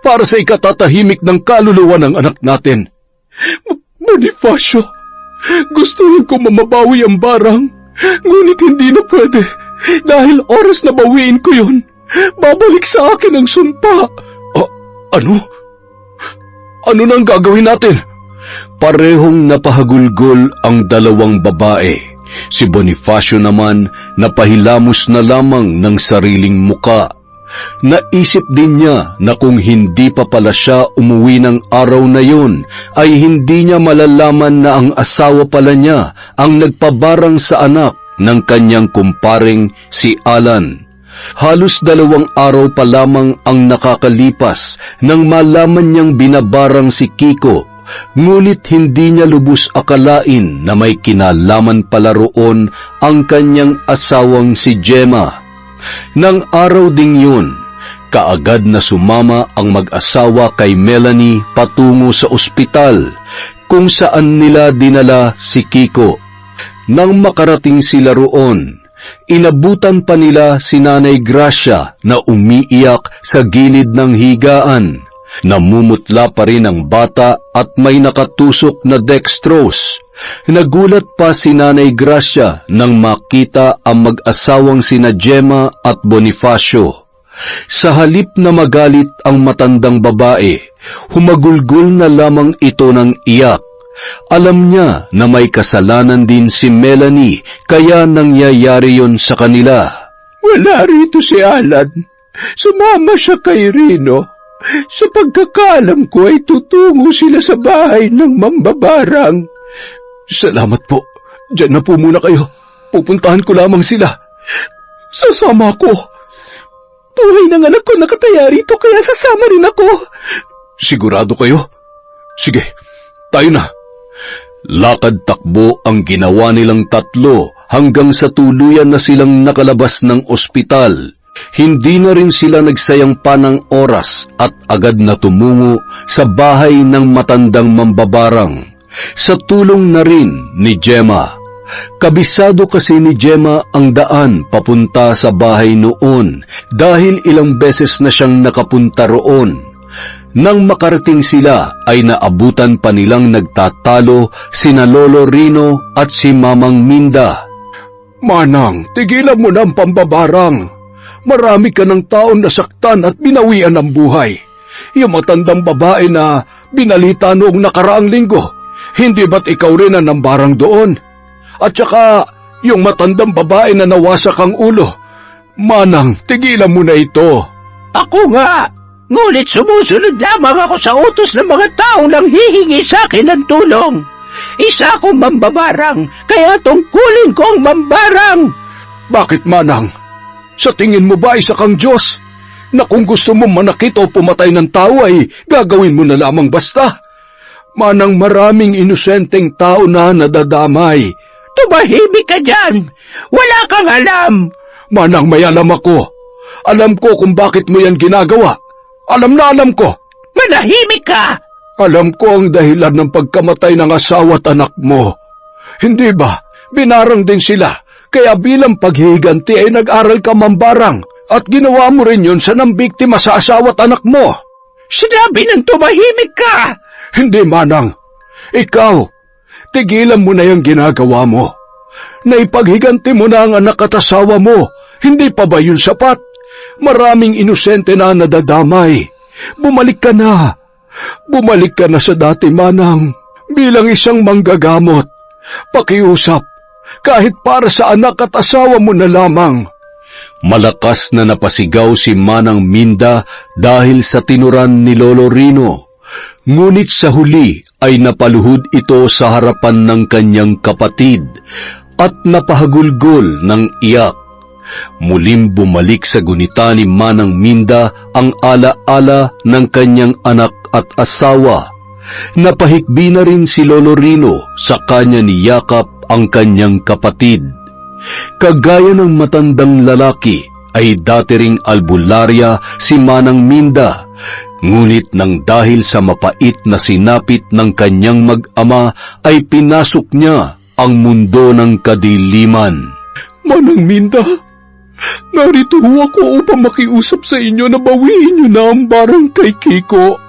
Speaker 3: para sa ikatatahimik ng kaluluwa ng anak natin. Bonifacio, gusto rin kong mamabawi ang barang, ngunit hindi na pwede. Dahil oras na bawiin ko yun, babalik sa akin ang sumpa. Ano? Ano nang gagawin natin?
Speaker 2: Parehong napahagulgol ang dalawang babae. Si Bonifacio naman napahilamos na lamang ng sariling muka. Naisip din niya na kung hindi pa pala siya umuwi ng araw na yun, ay hindi niya malalaman na ang asawa pala niya ang nagpabarang sa anak ng kanyang kumparing si Alan. Halos 2 araw pa lamang ang nakakalipas nang malaman niyang binabarang si Kiko, ngunit hindi niya lubos akalain na may kinalaman pala roon ang kanyang asawang si Gemma. Nang araw ding yun, kaagad na sumama ang mag-asawa kay Melanie patungo sa ospital kung saan nila dinala si Kiko. Nang makarating sila roon, inabutan pa nila si Nanay Gracia na umiiyak sa gilid ng higaan. Namumutla pa rin ang bata at may nakatusok na dextrose. Nagulat pa si Nanay Gracia nang makita ang mag-asawang sina Gemma at Bonifacio. Sa halip na magalit ang matandang babae, humagulgol na lamang ito ng iyak. Alam niya na may kasalanan din si Melanie, kaya nangyayari yon sa kanila.
Speaker 3: Wala rito si Alan. Sumama siya kay Rino. Sa pagkakaalam ko ay tutungo sila sa bahay ng mambabarang.
Speaker 2: Salamat po. Diyan na po muna kayo. Pupuntahan ko lamang sila.
Speaker 1: Sasama ako. Buhay ng anak ko nakataya rito, kaya sasama rin ako.
Speaker 2: Sigurado kayo? Sige, tayo na. Lakad takbo ang ginawa nilang tatlo hanggang sa tuluyan na silang nakalabas ng ospital. Hindi na rin sila nagsayang pa ng oras at agad na tumungo sa bahay ng matandang mambabarang. Sa tulong na rin ni Gemma. Kabisado kasi ni Gemma ang daan papunta sa bahay noon dahil ilang beses na siyang nakapunta roon. Nang makarating sila ay naabutan pa nilang nagtatalo sina Lolo Rino at si Mamang Minda.
Speaker 3: Manang, tigilan mo na ang pambabarang. Marami ka ng taon nasaktan at binawian ng buhay. Yung matandang babae na binalita noong nakaraang linggo, hindi ba't ikaw rin ang nambarang doon? At saka, yung matandang babae na nawasak ang ulo. Manang, tigilan mo na ito.
Speaker 4: Ako nga, ngunit sumusunod lamang ako sa utos ng mga taong nang hihingi sa akin ng tulong. Isa akong mambabarang, kaya tungkulin ko ang mambarang.
Speaker 3: Bakit, Manang? Sa tingin mo ba isa kang Diyos? Na kung gusto mo manakit o pumatay ng tao ay gagawin mo na lamang basta? Manang, maraming inosenteng tao na nadadamay.
Speaker 4: Tumahimik ka dyan! Wala kang alam!
Speaker 3: Manang, may alam ako. Alam ko kung bakit mo yan ginagawa. Alam na alam ko.
Speaker 4: Manahimik ka!
Speaker 3: Alam ko ang dahilan ng pagkamatay ng asawa at anak mo. Hindi ba? Binarang din sila. Kaya bilang paghihiganti ay nag-aral ka mambarang at ginawa mo rin yun sa nambiktima sa asawa at anak mo.
Speaker 4: Sinabi ng tumahimik ka!
Speaker 3: Hindi, Manang. Ikaw, tigilan mo na yung ginagawa mo. Naipaghiganti mo na ang anak at asawa mo. Hindi pa ba yun sapat? Maraming inosente na nadadamay. Bumalik ka na. Bumalik ka na sa dati, Manang. Bilang isang manggagamot. Pakiusap. Kahit para sa anak at asawa mo na lamang.
Speaker 2: Malakas na napasigaw si Manang Minda dahil sa tinuran ni Lolo Rino. Ngunit sa huli ay napaluhod ito sa harapan ng kanyang kapatid at napahagulgol ng iyak. Muling bumalik sa gunita ni Manang Minda ang ala-ala ng kanyang anak at asawa. Napahikbi na rin si Lolo Rino sa kanya niyakap ang kanyang kapatid. Kagaya ng matandang lalaki ay dati ring albularya si Manang Minda, ngunit nang dahil sa mapait na sinapit ng kanyang mag-ama ay pinasok niya ang mundo ng kadiliman.
Speaker 3: Manang Minda, narito ako upang makiusap sa inyo na bawiin niyo na ang barang kay Kiko.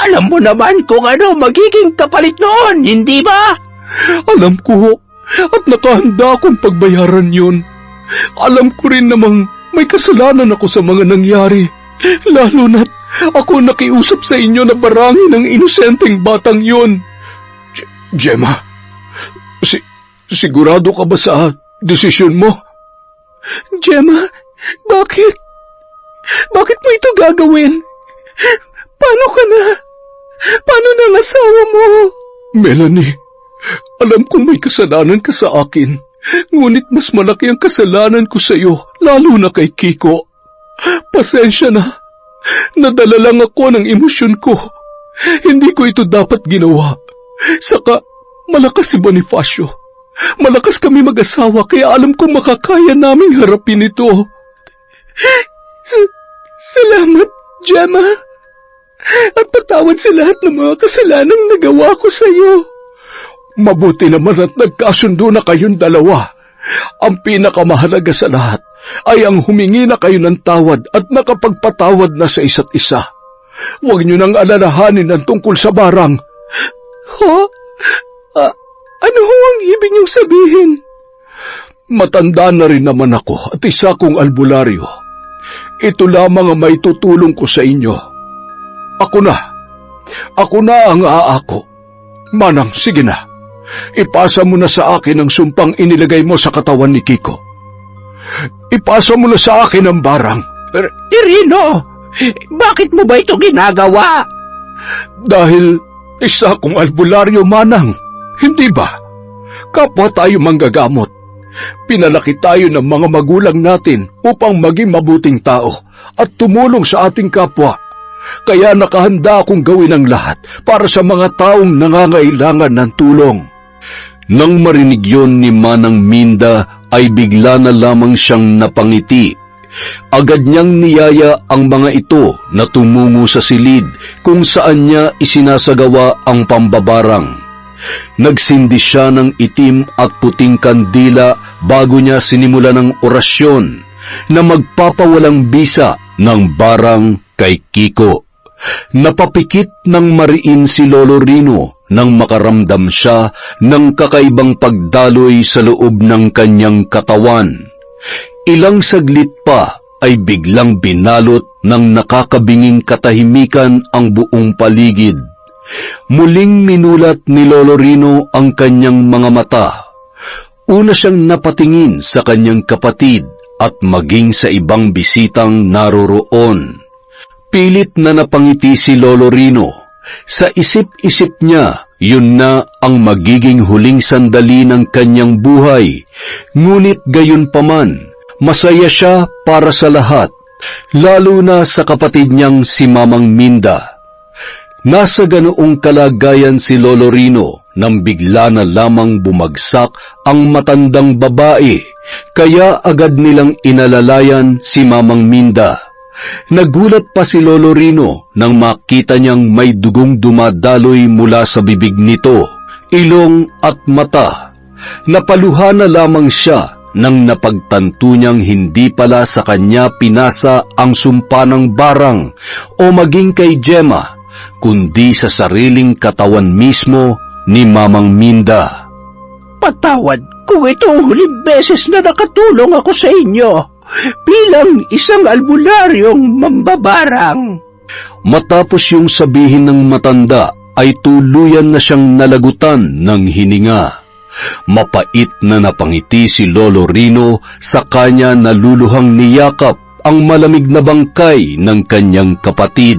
Speaker 4: Alam mo naman kung ano magiging kapalit noon, hindi ba?
Speaker 3: Alam ko, at nakahanda akong pagbayaran yun. Alam ko rin namang may kasalanan ako sa mga nangyari, lalo na't ako nakiusap sa inyo na barangin ang inosenteng batang yun. Gemma, sigurado ka ba sa desisyon mo?
Speaker 1: Gemma, bakit? Bakit mo ito gagawin? Paano ka na? Paano na ang asawa mo?
Speaker 3: Melanie, alam kong may kasalanan ka sa akin, ngunit mas malaki ang kasalanan ko sa iyo, lalo na kay Kiko. Pasensya na. Nadala lang ako ng emosyon ko. Hindi ko ito dapat ginawa. Saka, malakas si Bonifacio. Malakas kami mag-asawa, kaya alam kong makakaya naming harapin ito.
Speaker 1: Salamat, Gemma. At patawad sa lahat ng mga kasalanang nagawa ko sa iyo.
Speaker 3: Mabuti naman at nagkasundo na kayong dalawa. Ang pinakamahalaga sa lahat ay ang humingi na kayo ng tawad at nakapagpatawad na sa isa't isa. Huwag niyo nang alalahanin ang tungkol sa barang.
Speaker 1: Ho? Ano ho ang ibig niyong sabihin?
Speaker 3: Matanda na rin naman ako at isa kong albularyo. Ito lamang ang may tutulong ko sa inyo. Ako na ang aako. Manang, sige na. Ipasa mo na sa akin ang sumpang inilagay mo sa katawan ni Kiko. Ipasa mo na sa akin ang barang.
Speaker 4: Irino, bakit mo ba ito ginagawa?
Speaker 3: Dahil isa kong albularyo, Manang. Hindi ba? Kapwa tayo manggagamot. Pinalaki tayo ng mga magulang natin upang maging mabuting tao at tumulong sa ating kapwa. Kaya nakahanda akong gawin ang lahat para sa mga taong nangangailangan ng tulong.
Speaker 2: Nang marinig yon ni Manang Minda ay bigla na lamang siyang napangiti. Agad niyang niyaya ang mga ito na tumungo sa silid kung saan niya isinasagawa ang pambabarang. Nagsindi siya ng itim at puting kandila bago niya sinimula ng orasyon na magpapawalang bisa ng barang kay Kiko. Napapikit ng mariin si Lolo Rino nang makaramdam siya ng kakaibang pagdaloy sa loob ng kanyang katawan. Ilang saglit pa ay biglang binalot ng nakakabinging katahimikan ang buong paligid. Muling minulat ni Lolo Rino ang kanyang mga mata. Una siyang napatingin sa kanyang kapatid at maging sa ibang bisitang naroroon. Pilit na napangiti si Lolo Rino. Sa isip-isip niya, yun na ang magiging huling sandali ng kanyang buhay. Ngunit gayon paman, masaya siya para sa lahat, lalo na sa kapatid niyang si Mamang Minda. Nasa ganoong kalagayan si Lolo Rino nang bigla na lamang bumagsak ang matandang babae, kaya agad nilang inalalayan si Mamang Minda. Nagulat pa si Lolo Rino nang makita niyang may dugong dumadaloy mula sa bibig nito, ilong at mata. Napaluha na lamang siya nang napagtanto niyang hindi pala sa kanya pinasa ang sumpa ng barang o maging kay Gemma, kundi sa sariling katawan mismo ni Mamang Minda.
Speaker 4: Patawad kung ito ang huling beses na nakatulong ako sa inyo bilang isang albularyong mambabarang.
Speaker 2: Matapos yung sabihin ng matanda, ay tuluyan na siyang nalagutan ng hininga. Mapait na napangiti si Lolo Rino sa kanya naluluhang niyakap ang malamig na bangkay ng kanyang kapatid.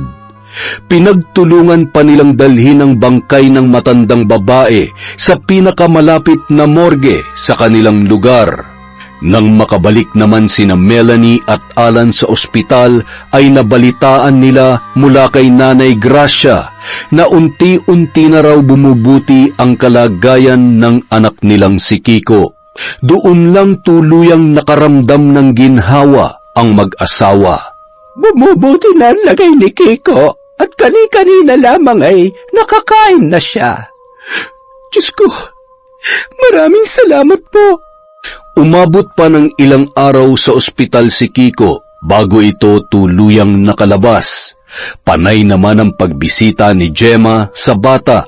Speaker 2: Pinagtulungan pa nilang dalhin ang bangkay ng matandang babae sa pinakamalapit na morgue sa kanilang lugar. Nang makabalik naman sina Melanie at Alan sa ospital, ay nabalitaan nila mula kay Nanay Gracia na unti-unti na raw bumubuti ang kalagayan ng anak nilang si Kiko. Doon lang tuluyang nakaramdam ng ginhawa ang mag-asawa.
Speaker 4: Bumubuti na ang lagay ni Kiko at kani-kanina lamang ay nakakain na siya.
Speaker 1: Diyos ko, maraming salamat po.
Speaker 2: Umabot pa ng ilang araw sa ospital si Kiko bago ito tuluyang nakalabas. Panay naman ang pagbisita ni Gemma sa bata.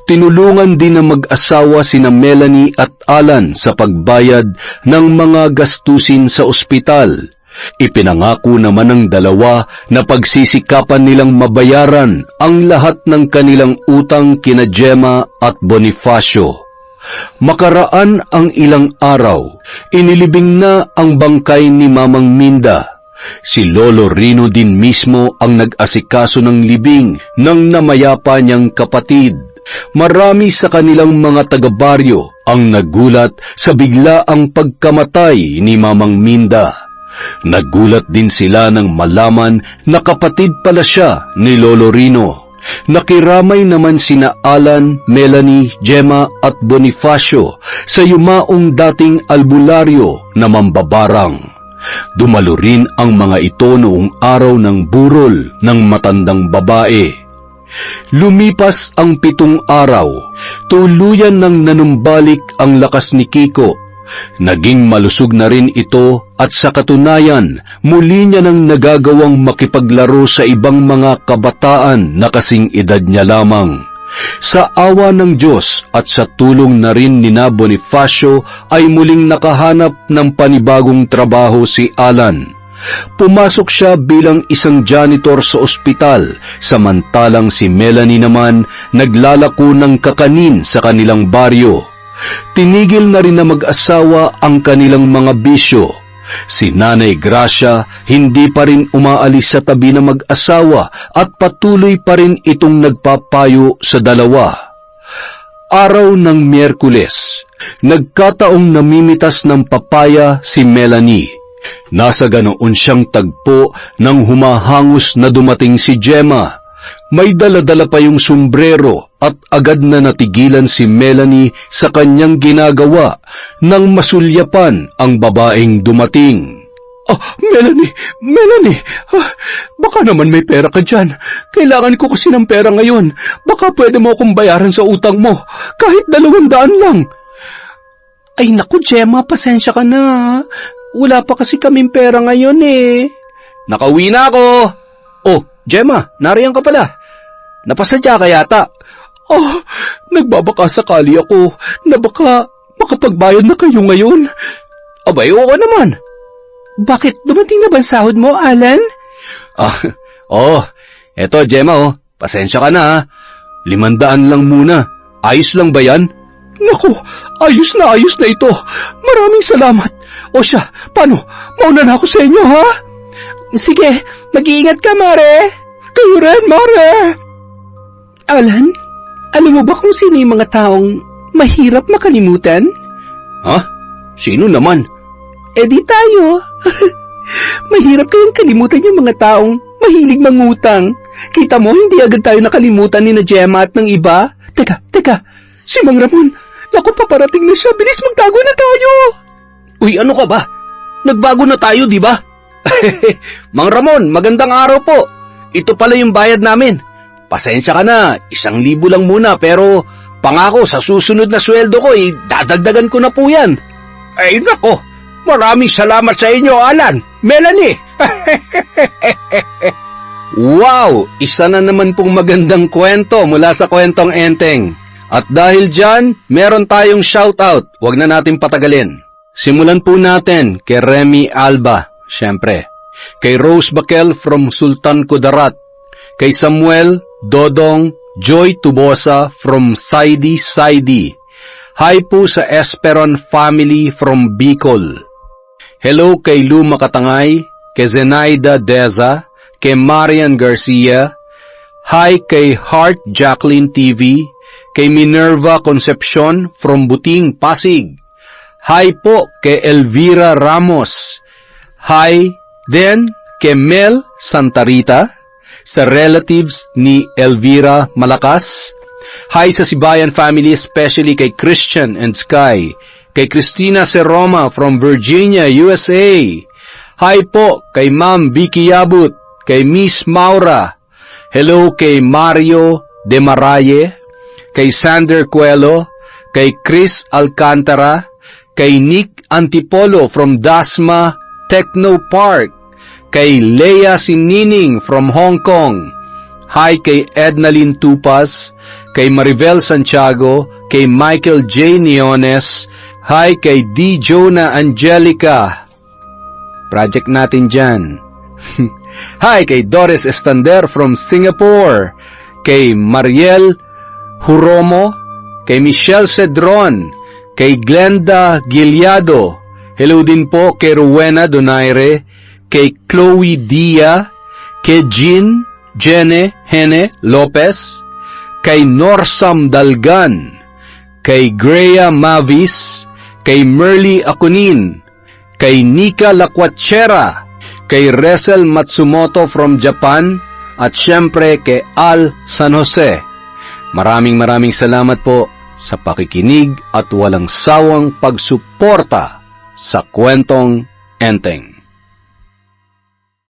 Speaker 2: Tinulungan din ng mag-asawa sina Melanie at Alan sa pagbayad ng mga gastusin sa ospital. Ipinangako naman ng dalawa na pagsisikapan nilang mabayaran ang lahat ng kanilang utang kina Gemma at Bonifacio. Makaraan ang ilang araw, inilibing na ang bangkay ni Mamang Minda. Si Lolo Rino din mismo ang nag-asikaso ng libing ng namayapa niyang kapatid. Marami sa kanilang mga taga-baryo ang nagulat sa biglaang pagkamatay ni Mamang Minda. Nagulat din sila nang malaman na kapatid pala siya ni Lolo Rino. Nakiramay naman sina Alan, Melanie, Gemma at Bonifacio sa yumaong dating albularyo na mambabarang. Dumalo rin ang mga ito noong araw ng burol ng matandang babae. Lumipas ang 7 araw, tuluyan nang nanumbalik ang lakas ni Kiko. Naging malusog na rin ito at sa katunayan, muli niya nang nagagawang makipaglaro sa ibang mga kabataan na kasing edad niya lamang. Sa awa ng Diyos at sa tulong na rin ni Bonifacio ay muling nakahanap ng panibagong trabaho si Alan. Pumasok siya bilang isang janitor sa ospital, samantalang si Melanie naman naglalako ng kakanin sa kanilang baryo. Tinigil na rin na mag-asawa ang kanilang mga bisyo. Si Nanay Gracia hindi pa rin umaalis sa tabi ng mag-asawa at patuloy pa rin itong nagpapayo sa dalawa. Araw ng Miyerkules, nagkataong namimitas ng papaya si Melanie. Nasa ganoon siyang tagpo nang humahangos na dumating si Gemma. May dala-dala pa yung sombrero at agad na natigilan si Melanie sa kanyang ginagawa nang masulyapan ang babaeng dumating.
Speaker 3: Melanie, baka naman may pera ka dyan. Kailangan ko kasi ng pera ngayon. Baka pwede mo akong bayaran sa utang mo, kahit 200 lang.
Speaker 1: Ay naku, Gemma, pasensya ka na. Wala pa kasi kaming pera ngayon eh.
Speaker 2: Nakauwi na ako! Oh, Gemma, nariyan ka pala. Napasadya ka yata.
Speaker 3: Nagbabaka sakali ako na baka makapagbayad na kayo ngayon.
Speaker 2: Abay, oo naman.
Speaker 1: Bakit? Dumating na ba ang sahod mo, Alan?
Speaker 2: Eto Gemma, pasensya ka na. 500 lang muna. Ayos lang ba yan?
Speaker 3: Naku, ayos na ito. Maraming salamat. O siya, paano? Mauna na ako sa inyo, ha?
Speaker 1: Sige, mag-iingat ka, Mare.
Speaker 3: Kayo rin, Mare.
Speaker 1: Alan, alam mo ba kung sino yung mga taong mahirap makalimutan?
Speaker 2: Ha? Sino naman?
Speaker 1: Di tayo. Mahirap kayang kalimutan yung mga taong mahilig mangutang. Kita mo, hindi agad tayo nakalimutan ni na Gemma at ng iba. Teka, si Mang Ramon. Naku, paparating na siya. Bilis, magtago na tayo.
Speaker 2: Uy, ano ka ba? Nagbago na tayo, di ba? Mang Ramon, magandang araw po. Ito pala yung bayad namin. Pasensya ka na, 1,000 lang muna, pero pangako sa susunod na sweldo ko, dadagdagan ko na po yan.
Speaker 3: Ay nako, maraming salamat sa inyo, Alan. Melanie.
Speaker 2: Wow, isa na naman pong magandang kwento mula sa Kwentong Enteng. At dahil dyan, meron tayong shoutout. Huwag na natin patagalin. Simulan po natin kay Remy Alba, syempre. Kay Rose Bakel from Sultan Kudarat. Kay Samuel, Dodong, Joy Tubosa from Saidi. Hi po sa Esperon family from Bicol. Hello kay Lu Makatangay, kay Zenaida Deza, kay Marian Garcia. Hi kay Heart Jacqueline TV, kay Minerva Concepcion from Buting, Pasig. Hi po kay Elvira Ramos. Hi din kay Mel Santarita, sa relatives ni Elvira Malakas. Hi sa Sibayan family, especially kay Christian and Sky. Kay Christina Seroma from Virginia, USA. Hi po kay Ma'am Vicky Yabut, kay Miss Maura. Hello kay Mario De Maraye, kay Sander Cuelo, kay Chris Alcantara, kay Nick Antipolo from Dasma Techno Park, kay Leia Sinining from Hong Kong. Hi kay Ednalyn Tupas, kay Maribel Santiago, kay Michael J. Neones. Hi kay D. Jonah Angelica. Project natin dyan. Hi kay Doris Estander from Singapore, kay Mariel Huromo, kay Michelle Cedron, kay Glenda Gileado. Hello din po kay Rowena Donaire, kay Chloe Dia, kay Jene Hene Lopez, kay Norsam Dalgan, kay Grea Mavis, kay Merly Akunin, kay Nika Lacuachera, kay Resel Matsumoto from Japan, at syempre kay Al San Jose. Maraming salamat po sa pakikinig at walang sawang pagsuporta sa Kwentong Enteng.